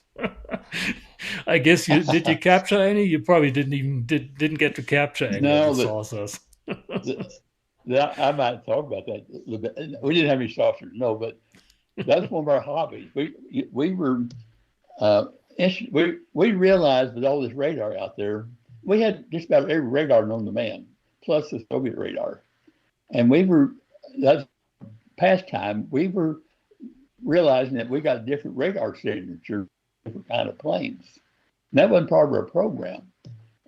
I guess did you capture any? You probably didn't get to capture any of the No, saucers. the, I might talk about that a little bit. We didn't have any saucers, no, but that's one of our hobbies. We were uh, we realized with all this radar out there, we had just about every radar known to man, plus the Soviet radar, and we were that's pastime. We were realizing that we got different radar signatures, different kind of planes. And that wasn't part of our program.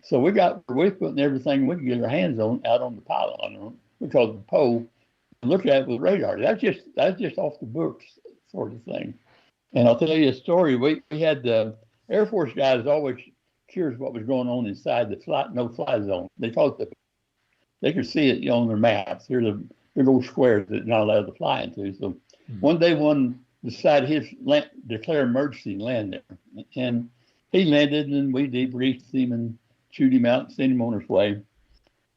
So we're putting everything we could get our hands on out on the pylon. We call it the pole. And look at it with radar. That's just off the books sort of thing. And I'll tell you a story. We had the Air Force guys always curious what was going on inside the no-fly zone. They called it they could see it on their maps. Here's the big old squares that you're not allowed to fly into. So one day one decided he'd declare emergency and land there. And he landed and we debriefed him and chewed him out and sent him on his way.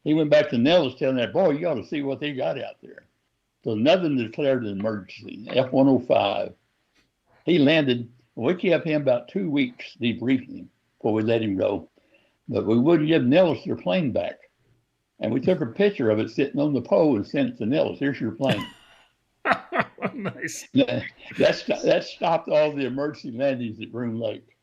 He went back to Nellis telling that, boy, you ought to see what they got out there. So nothing declared an emergency, F-105. He landed, we kept him about 2 weeks debriefing him before we let him go. But we wouldn't give Nellis their plane back. And we took a picture of it sitting on the pole and sent it to Nellis. Here's your plane. Nice. That stopped all the emergency landings at Groom Lake.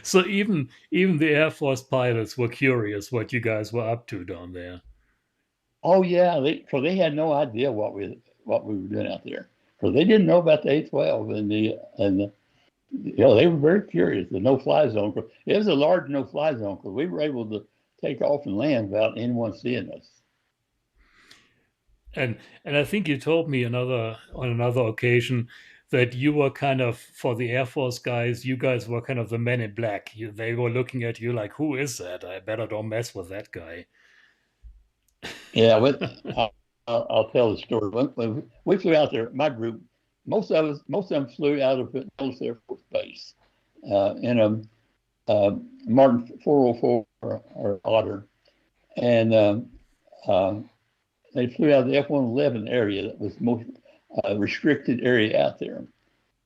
So even the Air Force pilots were curious what you guys were up to down there. Oh yeah, because they had no idea what we were doing out there. Because they didn't know about the A12 and they were very curious. The no-fly zone. It was a large no-fly zone because we were able to take off and land without anyone seeing us. And I think you told me on another occasion that you were kind of, for the Air Force guys, you guys were kind of the men in black. They were looking at you like, who is that? I better don't mess with that guy. Yeah, I'll tell the story. When we flew out there, my group, most of them flew out of Nellis Air Force Base in a Martin 404 or Otter, and they flew out of the F-111 area that was the most restricted area out there.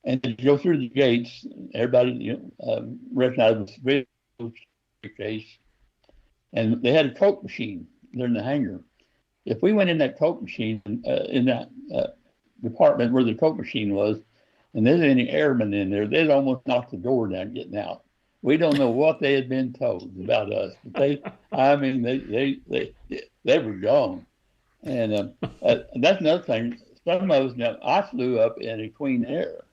And to go through the gates, everybody recognized the case, and they had a Coke machine there in the hangar. If we went in that Coke machine, in that department where the Coke machine was, and there's any airmen in there, they'd almost knock the door down getting out. We don't know what they had been told about us, but they were gone. And that's another thing. Some of us now, I flew up in a Queen Air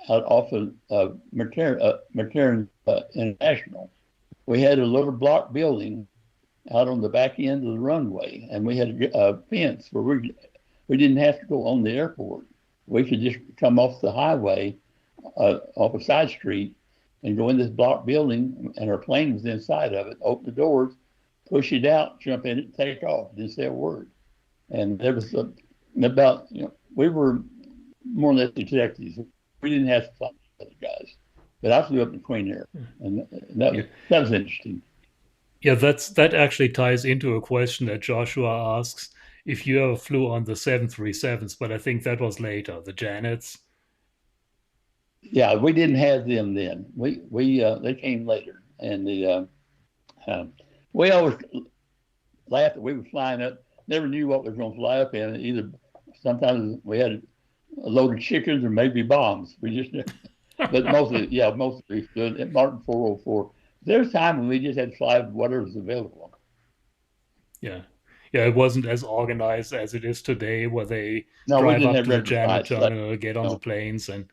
out off of McCarran International. We had a little block building out on the back end of the runway, and we had a fence where we didn't have to go on the airport. We could just come off the highway, off a side street, and go in this block building, and our plane was inside of it. Open the doors, push it out, jump in it, take off. Didn't say a word. And there was we were more or less executives. We didn't have to fly with other guys. But I flew up in Queen Air, and that was interesting. Yeah, that actually ties into a question that Joshua asks if you ever flew on the 737s, but I think that was later, the Janets. Yeah, we didn't have them then. They came later, and we always laughed that we were flying up. Never knew what was going to fly up in. Either sometimes we had a load of chickens or maybe bombs. We just, but mostly we stood at Martin 404. There's time when we just had to fly whatever was available. Yeah. Yeah, it wasn't as organized as it is today, where they No, drive up to the Janet terminal, get on no. the planes, and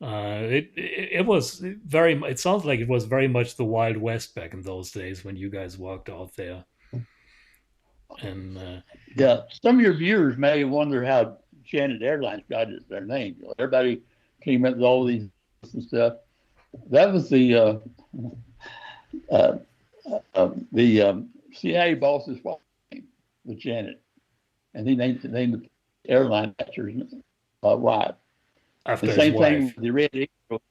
it was very. It sounds like it was very much the Wild West back in those days when you guys walked out there. And yeah, some of your viewers may wonder how Janet Airlines got their name. Everybody came up with all these and stuff. That was the CIA boss's name was Janet, and he named the airline after his wife. after The his same thing wife. with the Red Eagle.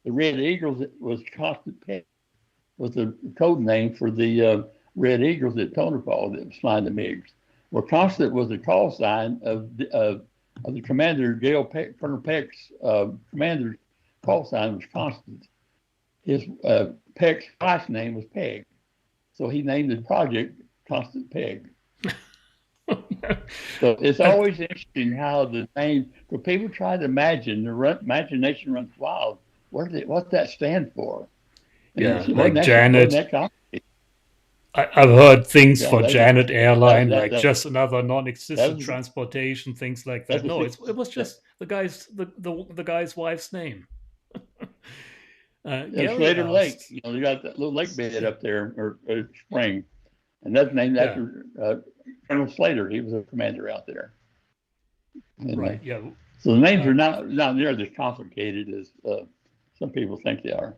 The Red Eagles was Constant Pet, was the code name for the Red Eagles at Tonopah that was flying the MiGs. Well, Constant was the call sign of the commander, Colonel Peck's commander's call sign was Constant. his Peg's wife's name was Peg, so he named the project Constant Peg. So it's always interesting how the name, because people try to imagine, imagination runs wild. What's that stand for? And Yeah, it like wasn't Janet. that complicated. I've heard things Yeah, for Janet Airline, like that just another non-existent was transportation, things like that. that's No, a, it was just the guy's wife's name. Gary Slater Lake. asks, You know, they got that little lake bed up there, or spring, and that's named yeah, after Colonel Slater. He was a commander out there. And, right, yeah. so the names are not nearly as complicated as some people think they are.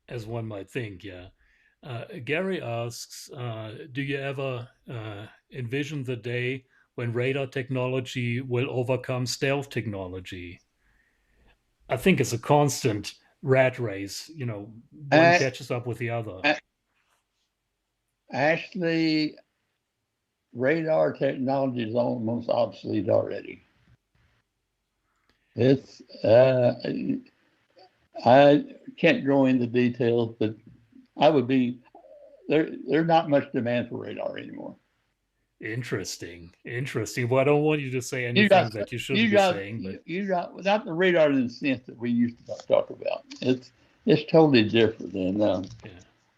As one might think, yeah. Gary asks, do you ever envision the day when radar technology will overcome stealth technology? I think it's a constant rat race. You know, one Uh, catches up with the other. Actually, radar technology is almost obsolete already. It's I can't go into details, but I would be there's not much demand for radar anymore. Interesting. Well, I don't want you to say You anything got that you shouldn't be saying, but you got without the radar in the sense that we used to talk about. It's totally different. And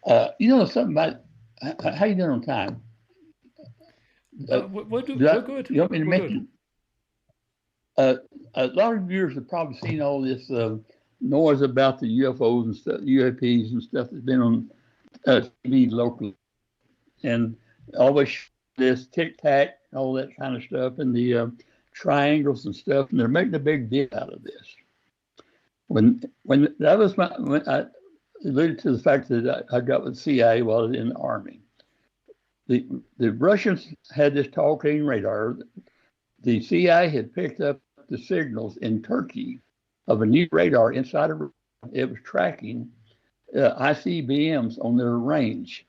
yeah. you know something about how you doing on time? We're good. You want me to We're good. mention? A lot of viewers have probably seen all this noise about the UFOs and stuff, UAPs and stuff that's been on TV locally, and always this tic tac, all that kind of stuff, and the triangles and stuff, and they're making a big deal out of this. When that was when I alluded to the fact that I got with CIA while I was in the Army. The Russians had this talking radar. The CIA had picked up the signals in Turkey of a new radar inside of it was tracking ICBMs on their range.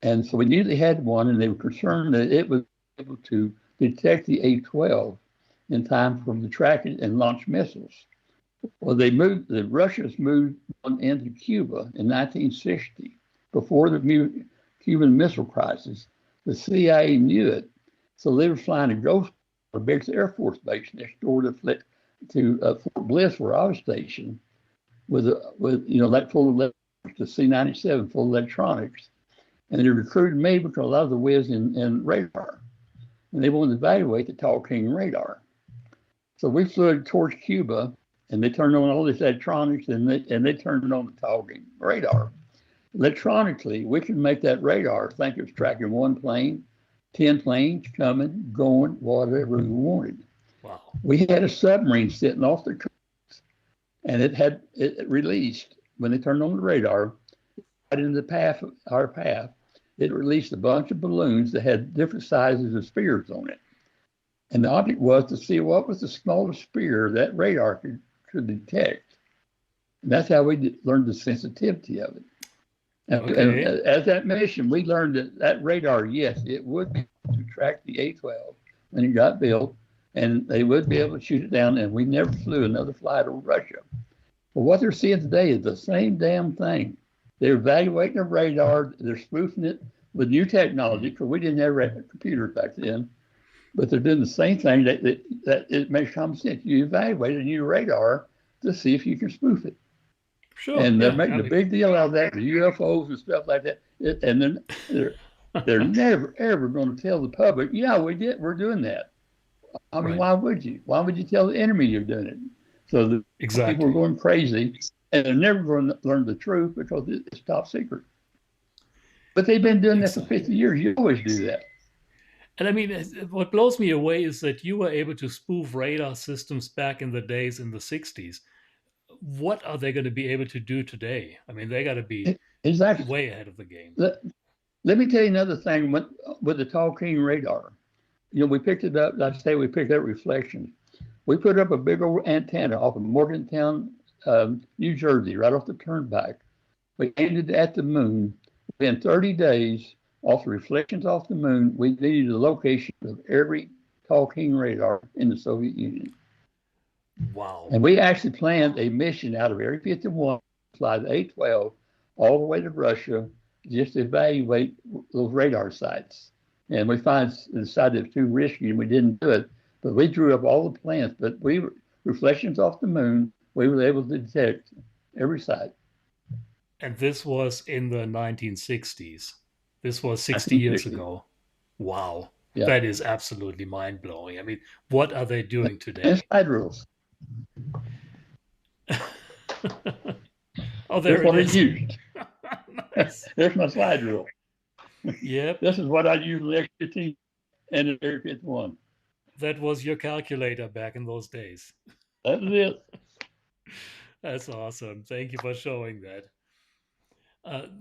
And so we knew they had one, and they were concerned that it was able to detect the A12 in time for the tracking and launch missiles. Well, the Russians moved on into Cuba in 1960, before the Cuban Missile Crisis. The CIA knew it, so they were flying a Ghost, a big Air Force base next door to Fort Bliss, where I was stationed, with that full of the C-97 full of electronics, and they recruited me because I was a whiz in radar, and they wanted to evaluate the Tall King radar. So we flew towards Cuba, and they turned on all this electronics, and they turned on the Tall King radar. Electronically, we could make that radar think it was tracking one plane, 10 planes coming, going, whatever we wanted. Wow. We had a submarine sitting off the coast, and it released, when they turned on the radar, right in our path, it released a bunch of balloons that had different sizes of spears on it. And the object was to see what was the smallest spear that radar could detect. And that's how we learned the sensitivity of it. And as that mission, we learned that radar, yes, it would be able to track the A12 when it got built, and they would be able to shoot it down, and we never flew another flight over Russia. But what they're seeing today is the same damn thing. They're evaluating the radar, they're spoofing it with new technology, because we didn't have computers back then, but they're doing the same thing that it makes common sense. You evaluate a new radar to see if you can spoof it. Sure. And they're making a big deal out of that, the UFOs and stuff like that. And then they're never, ever going to tell the public, yeah, we're doing that. I mean, why would you? Why would you tell the enemy you're doing it? So the people are going crazy, and they're never going to learn the truth because it's top secret. But they've been doing that for 50 years. You always do that. And I mean, what blows me away is that you were able to spoof radar systems back in the days in the 60s. What are they going to be able to do today? I mean, they got to be way ahead of the game. Let me tell you another thing with the Tall King radar. You know, we picked it up, like I say, we picked up reflections. We put up a big old antenna off of Morgantown, New Jersey, right off the turnpike. We aimed it at the moon. Within 30 days, off the reflections off the moon, we needed the location of every Tall King radar in the Soviet Union. Wow. And we actually planned a mission out of Area 51 fly the A12 all the way to Russia just to evaluate those radar sites. And we decided it was too risky and we didn't do it. But we drew up all the plans. But reflections off the moon, we were able to detect every site. And this was in the 1960s. This was 60 years 1960. ago. Wow. Yeah. That is absolutely mind blowing. I mean, what are they doing And today? slide rules. Oh, there That's it what is. I used. Nice. There's my slide rule. Yep. This is what I use in the X-15 and the Area 51. That was your calculator back in those days. That is it. That's awesome. Thank you for showing that.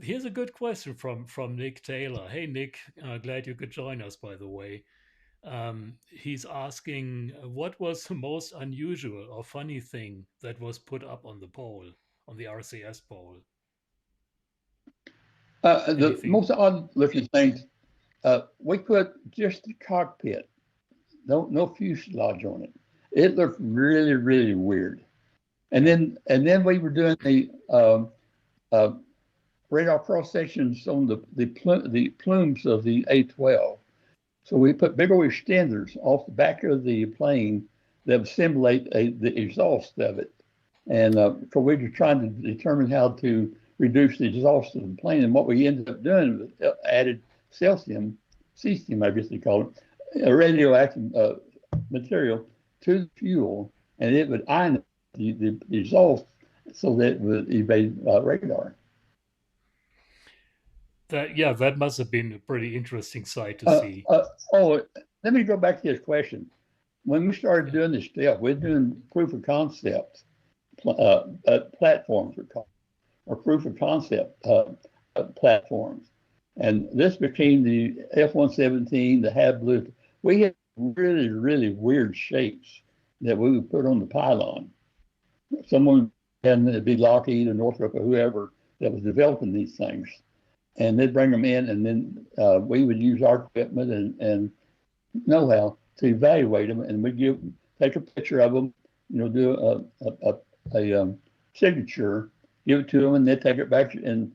Here's a good question from Nick Taylor. Hey, Nick, glad you could join us, by the way. He's asking, what was the most unusual or funny thing that was put up on the pole, on the RCS pole? The Anything? most odd-looking things, we put just the cockpit, no fuselage on it. It looked really, really weird. And then we were doing the radar cross sections on the plumes of the A12. So we put big old extenders off the back of the plane that would simulate the exhaust of it. And so we were trying to determine how to reduce the exhaust of the plane. And what we ended up doing was added cesium, I guess they call it, a radioactive material to the fuel, and it would ionize the exhaust so that it would evade radar. That must have been a pretty interesting sight to see. Let me go back to this question. When we started doing this stuff, we're doing proof of concept platforms, or proof of concept platforms. And this became the F-117, the HAB-Blue. We had really, really weird shapes that we would put on the pylon. Someone, and it'd be Lockheed or Northrop or whoever that was developing these things. And they'd bring them in, and then we would use our equipment and know-how to evaluate them, and we'd take a picture of them, do a signature, give it to them, and they'd take it back and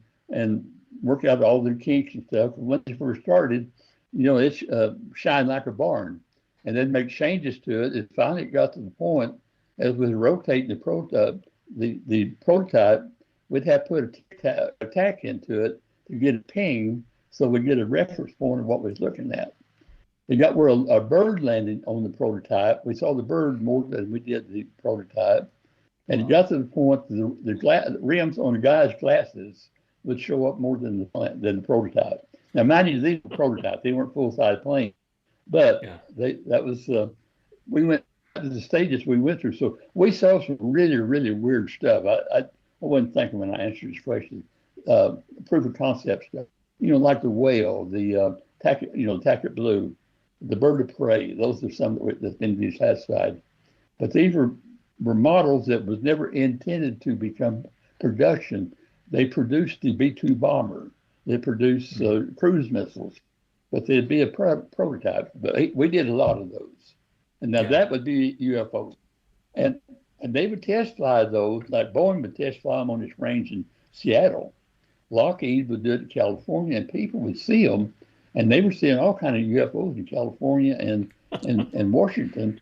work out all the kinks and stuff. And when they first started, it shined like a barn, and they'd make changes to it. It finally got to the point, as we were rotating the prototype, we'd have to put a tack into it to get a ping, so we get a reference point of what we was looking at. It got where a bird landed on the prototype. We saw the bird more than we did the prototype. And it got to the point the rims on the guy's glasses would show up more than the prototype. Now, mind you, these were prototypes. They weren't full-size planes. But we went to the stages we went through. So we saw some really, really weird stuff. I wasn't thinking when I answered this question. Proof of concept stuff, like the whale, the tacket blue, the bird of prey. Those are some that's been declassified. But these were models that was never intended to become production. They produced the B-2 bomber. They produced cruise missiles, but they'd be a prototype. But we did a lot of those. And now that would be UFOs. And they would test fly those, like Boeing would test fly them on its range in Seattle. Lockheed would do it in California, and people would see them, and they were seeing all kinds of UFOs in California and Washington.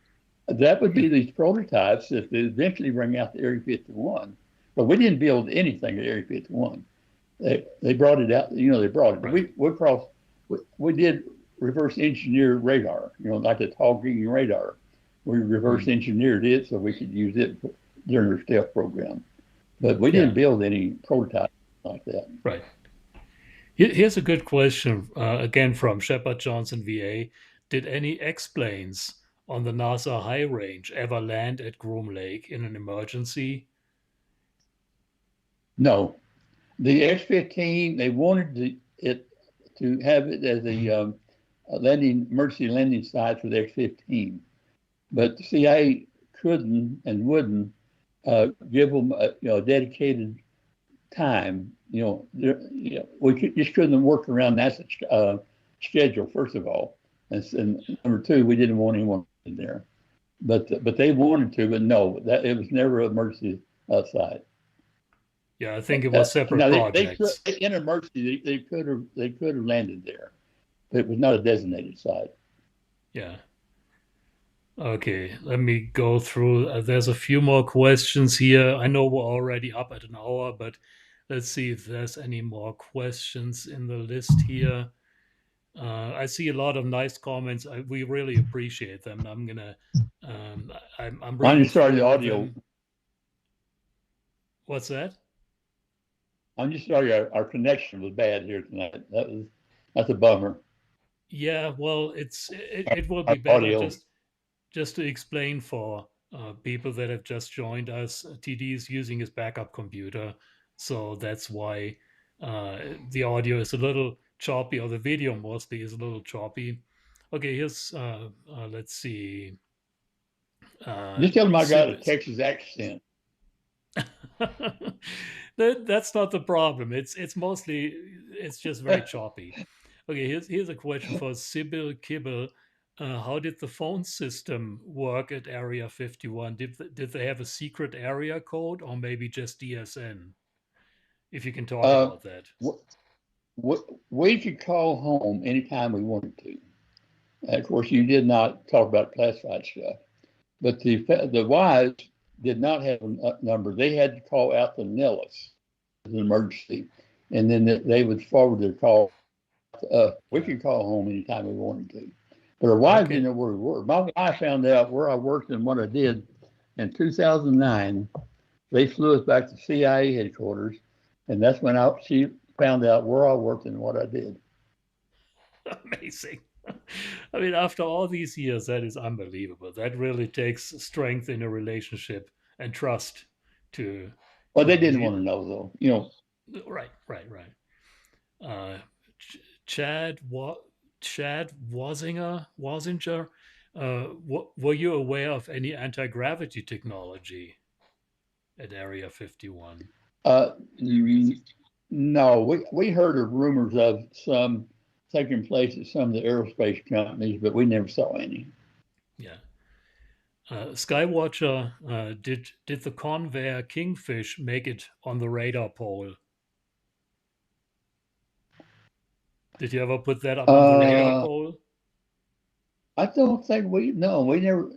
That would be these prototypes that they eventually bring out to Area 51. But we didn't build anything at Area 51. They brought it out. They brought it. Right. We did reverse engineer radar. Like the tall green radar. We reverse engineered it so we could use it during our stealth program. But we didn't build any prototypes like that. Right. Here's a good question, again from Shepard Johnson, VA. Did any X-planes on the NASA high range ever land at Groom Lake in an emergency? No. The X-15, they wanted to have it as a emergency landing site for the X-15. But the CIA couldn't and wouldn't give them a dedicated time. We just couldn't work around NASA's schedule, first of all, and number two, we didn't want anyone in there. But they wanted to, but no, it was never an emergency site. Yeah, I think it was separate Now projects. in emergency they could have landed there, but it was not a designated site. Yeah. Okay, let me go through. There's a few more questions here. I know we're already up at an hour, but let's see if there's any more questions in the list here. I see a lot of nice comments. We really appreciate them. I'm I'm reading just sorry the through audio. them. What's that? I'm just sorry our connection was bad here tonight. That's a bummer. Yeah, well, it will be Our better audio. just to explain for people that have just joined us. TD is using his backup computer, so that's why the audio is a little choppy, or the video mostly is a little choppy. Okay, here's let's see. Just tell them I got a Sib- Texas accent. That's not the problem. It's mostly it's just very choppy. Okay, here's a question for Sybil Kibble. How did the phone system work at Area 51? Did they have a secret area code, or maybe just DSN? If you can talk Uh, about that. we could call home anytime we wanted to. And of course, you did not talk about classified stuff, but the Wise did not have a number. They had to call out to Nellis as an emergency, and then they would forward their call to us. We Yeah. could call home anytime we wanted to, but our wives Okay. didn't know where we were. My wife found out where I worked and what I did in 2009. They flew us back to CIA headquarters, and that's when she found out where I worked and what I did. Amazing. I mean, after all these years, that is unbelievable. That really takes strength in a relationship and trust to, Well, you they know, didn't want to know though. You know, right, right, right. Uh, Chad, Chad Wasinger, were you aware of any anti-gravity technology at Area 51? uh, no, we heard of rumors of some taking place at some of the aerospace companies, but we never saw any. Yeah. Skywatcher, did the Convair Kingfish make it on the radar pole? Did you ever put that up on the radar Uh, pole? I don't think we never we never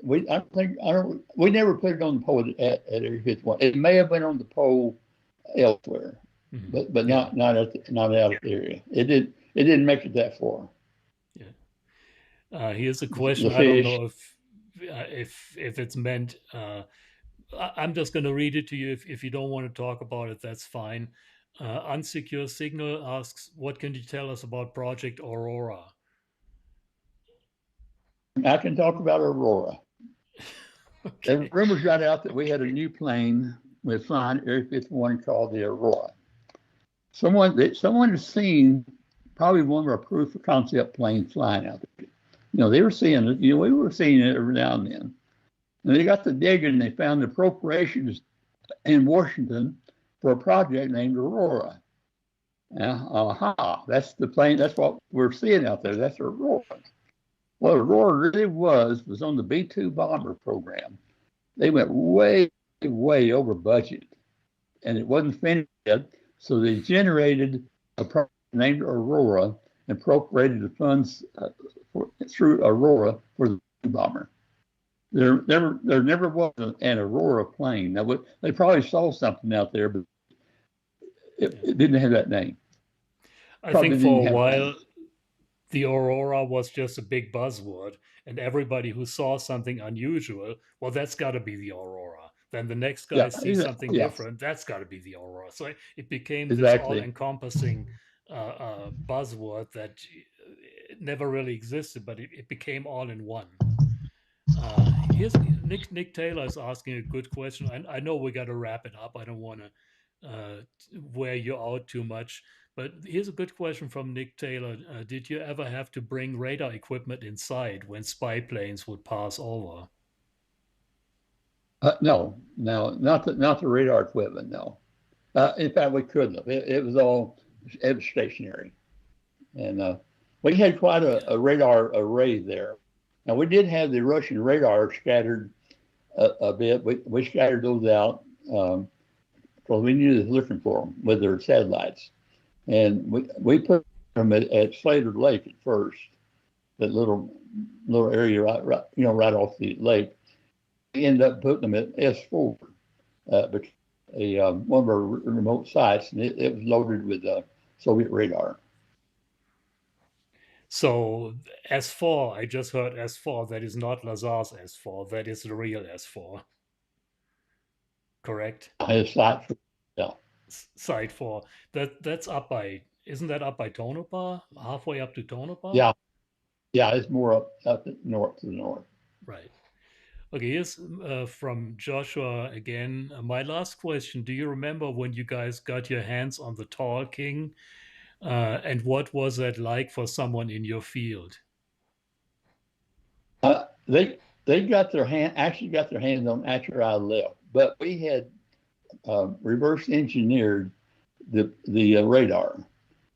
put it on the pole at Area 51. It may have been on the pole elsewhere, Mhm. but Yeah, not out of the area. It didn't make it that far. yeah. Here's a The question. I don't fish. know if it's meant. I'm just going to read it to you. If you don't want to talk about it, that's fine. Unsecure Signal asks, "What can you tell us about Project Aurora?" I can talk about Aurora. The Okay. rumors got out that we had a new plane with flying Area 51 called the Aurora. Someone has seen probably one of our proof of concept planes flying out there. You know, they were seeing it. You know, we were seeing it every now and then. And they got to digging and they found appropriations in Washington for a project named Aurora. That's the plane. That's what we're seeing out there. That's Aurora. What Aurora really was on the B-2 bomber program. They went way, way over budget, and it wasn't finished yet. So they generated a project named Aurora and appropriated the funds through Aurora for the bomber. There never was an Aurora plane. Now, they probably saw something out there, but it didn't have that name. I think Probably didn't for a have a while name. the Aurora was just a big buzzword, and everybody who saw something unusual, well, that's got to be the Aurora. Then the next guy Yeah, sees something yeah, different, that's got to be the Aurora. So it became this exactly. all-encompassing buzzword that never really existed, but it became all in one. Here's Nick Taylor is asking a good question. I know we got to wrap it up. I don't want to wear you out too much. But here's a good question from Nick Taylor. Did you ever have to bring radar equipment inside when spy planes would pass over? No, not the radar equipment. No, in fact, we couldn't have. It was stationary, and we had quite Yeah. a radar array there. Now we did have the Russian radar scattered a bit. We scattered those out. because we knew they was looking for them with their satellites. And we put them at Slater Lake at first, that little area right off the lake. We ended up putting them at S4, but one of our remote sites, and it was loaded with Soviet radar. So S4, I just heard S4. That is not Lazar's S4. That is the real S4. Correct? His sites, yeah. Site 4. That's up by, isn't that up by Tonopah? Halfway up to Tonopah? Yeah, yeah, it's more up north to the north. Right. Okay, here's from Joshua again. My last question: do you remember when you guys got your hands on the Tall King, and what was that like for someone in your field? They got their hands on after I left, but we had reverse engineered the radar,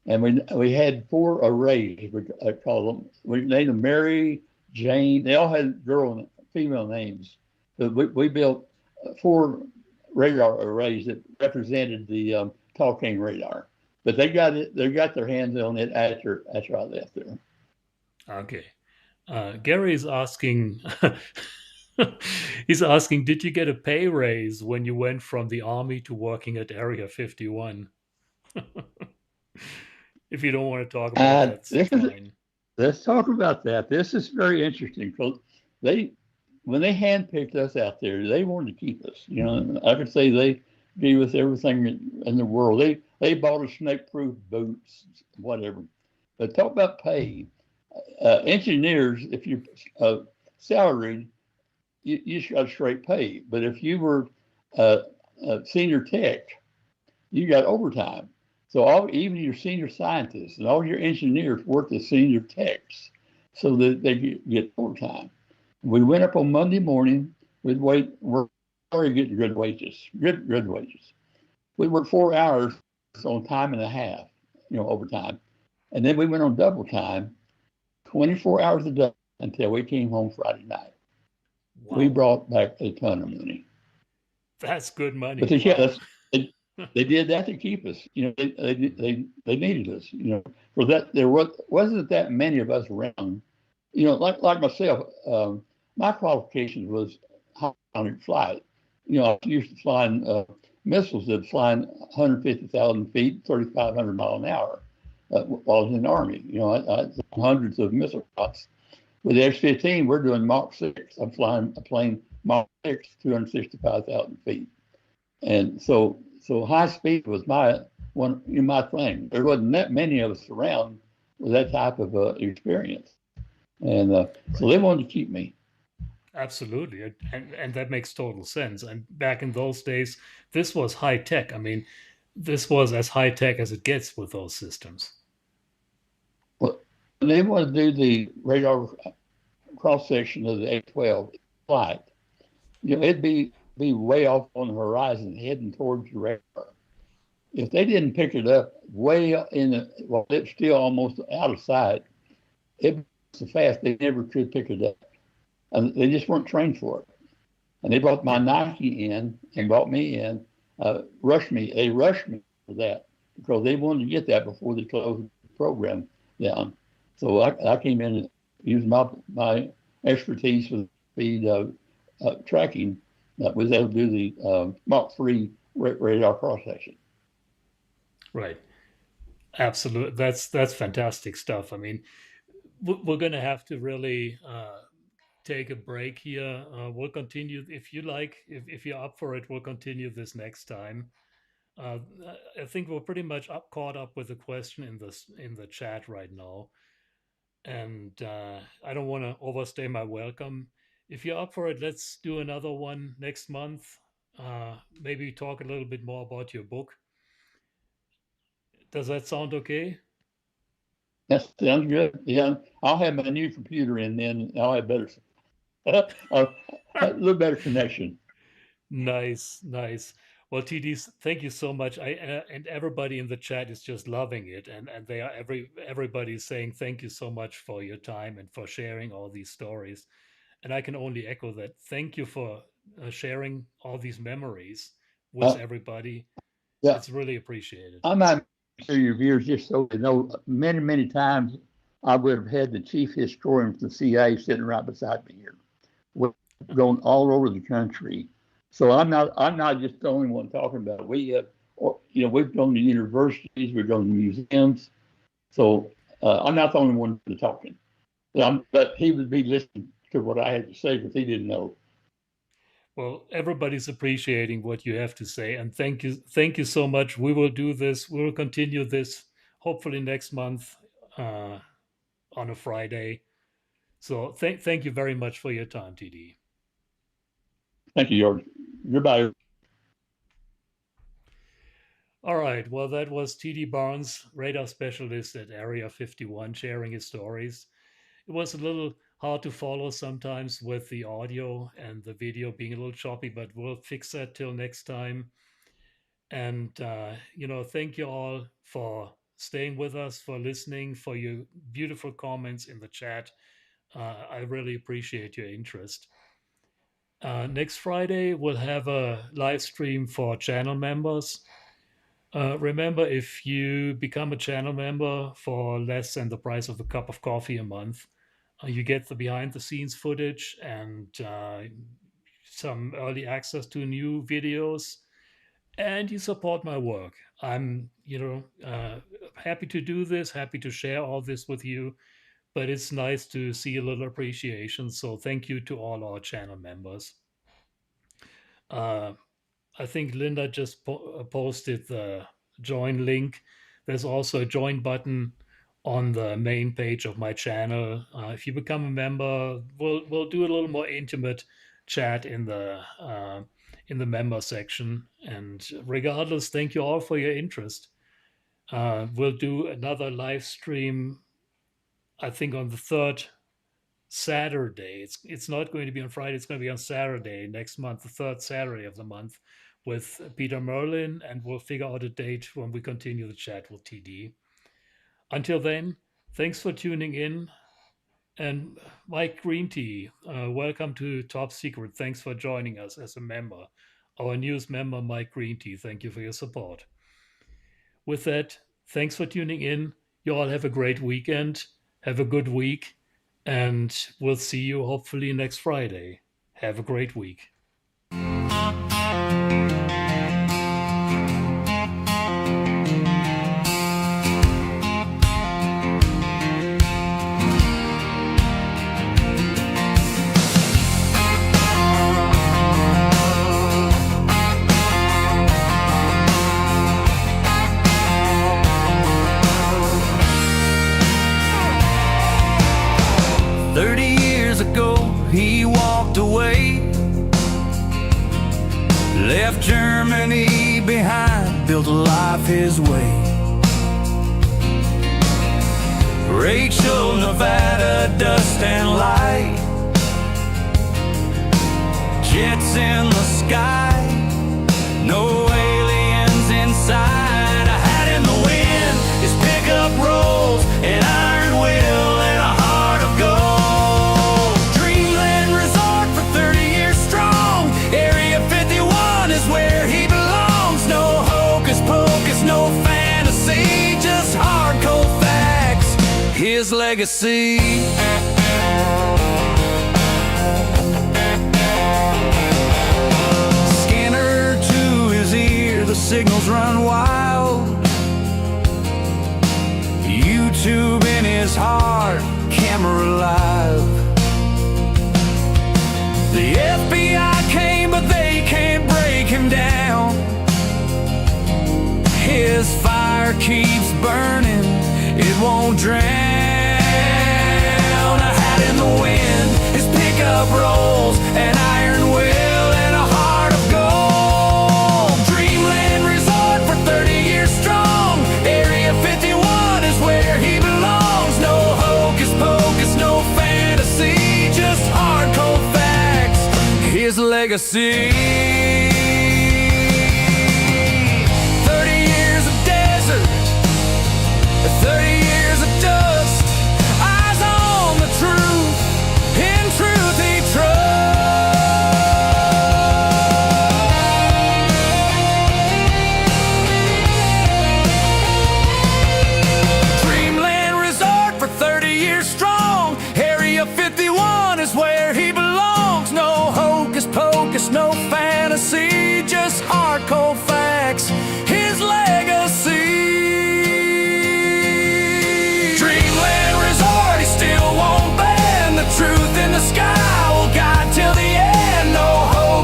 and we had 4 arrays. I call them. We named them Mary, Jane. They all had girl and female names. But we built 4 radar arrays that represented the Tall King radar. But they got it. They got their hands on it after I left there. Okay. Gary is asking. He's asking, did you get a pay raise when you went from the army to working at Area 51? If you don't want to talk about that, that's fine. Let's talk about that. This is very interesting because when they handpicked us out there, they wanted to keep us. You know, I could say they gave us everything in the world. They bought us snake-proof boots, whatever. But talk about pay. Engineers, if you're salaried, you just got straight pay. But if you were a senior tech, you got overtime. So even your senior scientists and all your engineers worked as senior techs, so that they get overtime. We went up on Monday morning. We're already getting good wages. Good wages. We worked 4 hours on time and a half, overtime, and then we went on double time, 24 hours a day until we came home Friday night. Wow. We brought back a ton of money. That's good money. But they did that to keep us. They needed us. For that there wasn't that many of us around. Like myself, my qualifications was high-powered flight. I was used to flying missiles that flying 150,000 feet, 3,500 miles an hour while I was in the Army. I had hundreds of missile shots. With the X-15, we're doing Mach 6. I'm flying a plane Mach 6, 265,000 feet. And so high speed was my thing. There wasn't that many of us around with that type of experience. And so they wanted to keep me. Absolutely. And that makes total sense. And back in those days, this was high tech. I mean, this was as high tech as it gets with those systems. Well, they want to do the radar cross section of the A12 flight. It'd be way off on the horizon, heading towards the radar. If they didn't pick it up way it's still almost out of sight. It was so fast they never could pick it up, and they just weren't trained for it. And they brought my Nike in and brought me in, rushed me. They rushed me for that because they wanted to get that before they closed the program down. So I came in and used my expertise with speed tracking. That was able to do the Mach 3 radar cross section. Right. Absolutely. That's fantastic stuff. I mean, we're going to have to really take a break here. We'll continue if you like. If you're up for it, we'll continue this next time. I think we're pretty much caught up with the question in the chat right now, and I don't want to overstay my welcome. If you're up for it, let's do another one next month. Maybe talk a little bit more about your book. Does that sound okay? That sounds good. Yeah, I'll have my new computer in then. I'll have a little better connection. Nice. Well, TD, thank you so much. And everybody in the chat is just loving it, and they are everybody's saying thank you so much for your time and for sharing all these stories. And I can only echo that. Thank you for sharing all these memories with everybody. Yeah, It's really appreciated. I might share your viewers just so they know. Many times, I would have had the chief historian from the CIA sitting right beside me here. We've gone all over the country, so I'm not just the only one talking about it. We have, we've gone to universities, we've gone to museums, so I'm not the only one talking. But he would be listening to what I had to say because he didn't know. Well, everybody's appreciating what you have to say, and thank you so much. We will do this. We will continue this hopefully next month on a Friday. So thank you very much for your time, TD. Thank you, George. Goodbye. All right. Well, that was TD Barnes, radar specialist at Area 51, sharing his stories. It was a little hard to follow sometimes with the audio and the video being a little choppy, but we'll fix that till next time. And, thank you all for staying with us, for listening, for your beautiful comments in the chat. I really appreciate your interest. Next Friday, we'll have a live stream for channel members. Remember, if you become a channel member for less than the price of a cup of coffee a month, you get the behind the scenes footage and some early access to new videos, and you support my work. I'm, happy to do this, happy to share all this with you, but it's nice to see a little appreciation. So thank you to all our channel members. I think Linda just posted the join link. There's also a join button on the main page of my channel. If you become a member, we'll do a little more intimate chat in the member section. And regardless, thank you all for your interest. We'll do another live stream, I think, on the third Saturday. It's not going to be on Friday. It's going to be on Saturday next month, the third Saturday of the month, with Peter Merlin, and we'll figure out a date when we continue the chat with TD. Until then, thanks for tuning in. And Mike Green Tea, welcome to Top Secret. Thanks for joining us as a member. Our newest member, Mike Green Tea, thank you for your support. With that, thanks for tuning in. You all have a great weekend. Have a good week. And we'll see you hopefully next Friday. Have a great week. 30 years ago, he walked away, left Germany behind, built a life his way. Rachel, Nevada, dust and light, jets in the sky, no aliens inside. A hat in the wind, his pickup rolls, an iron will and a heart of gold. Dreamland resort for 30 years strong, Area 51 is where he belongs. No hocus pocus, no fantasy, just hard cold facts, his legacy. The signals run wild, YouTube in his heart, camera live. The FBI came, but they can't break him down. His fire keeps burning, it won't drown. A hat in the wind, his pickup rolls, an iron will and a heart of gold. Dreamland resort for 30 years strong, Area 51 is where he belongs. No hocus pocus, no fantasy, just hard cold facts, his legacy. 30 years of desert, 30 years of dust, eyes on the truth, in truth he trusts.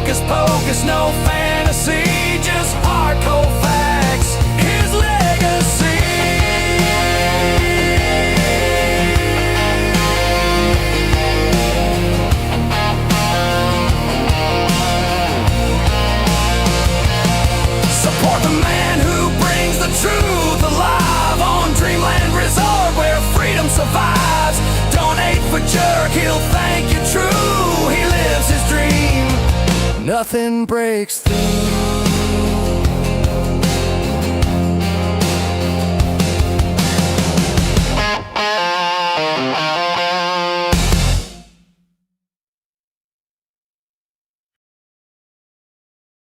hocus pocus, no fantasy, just hardcore facts. His legacy. Support the man who brings the truth alive on Dreamland Resort where freedom survives. Donate for Jerk, he'll thank you true. He lives his dream. Nothing breaks through.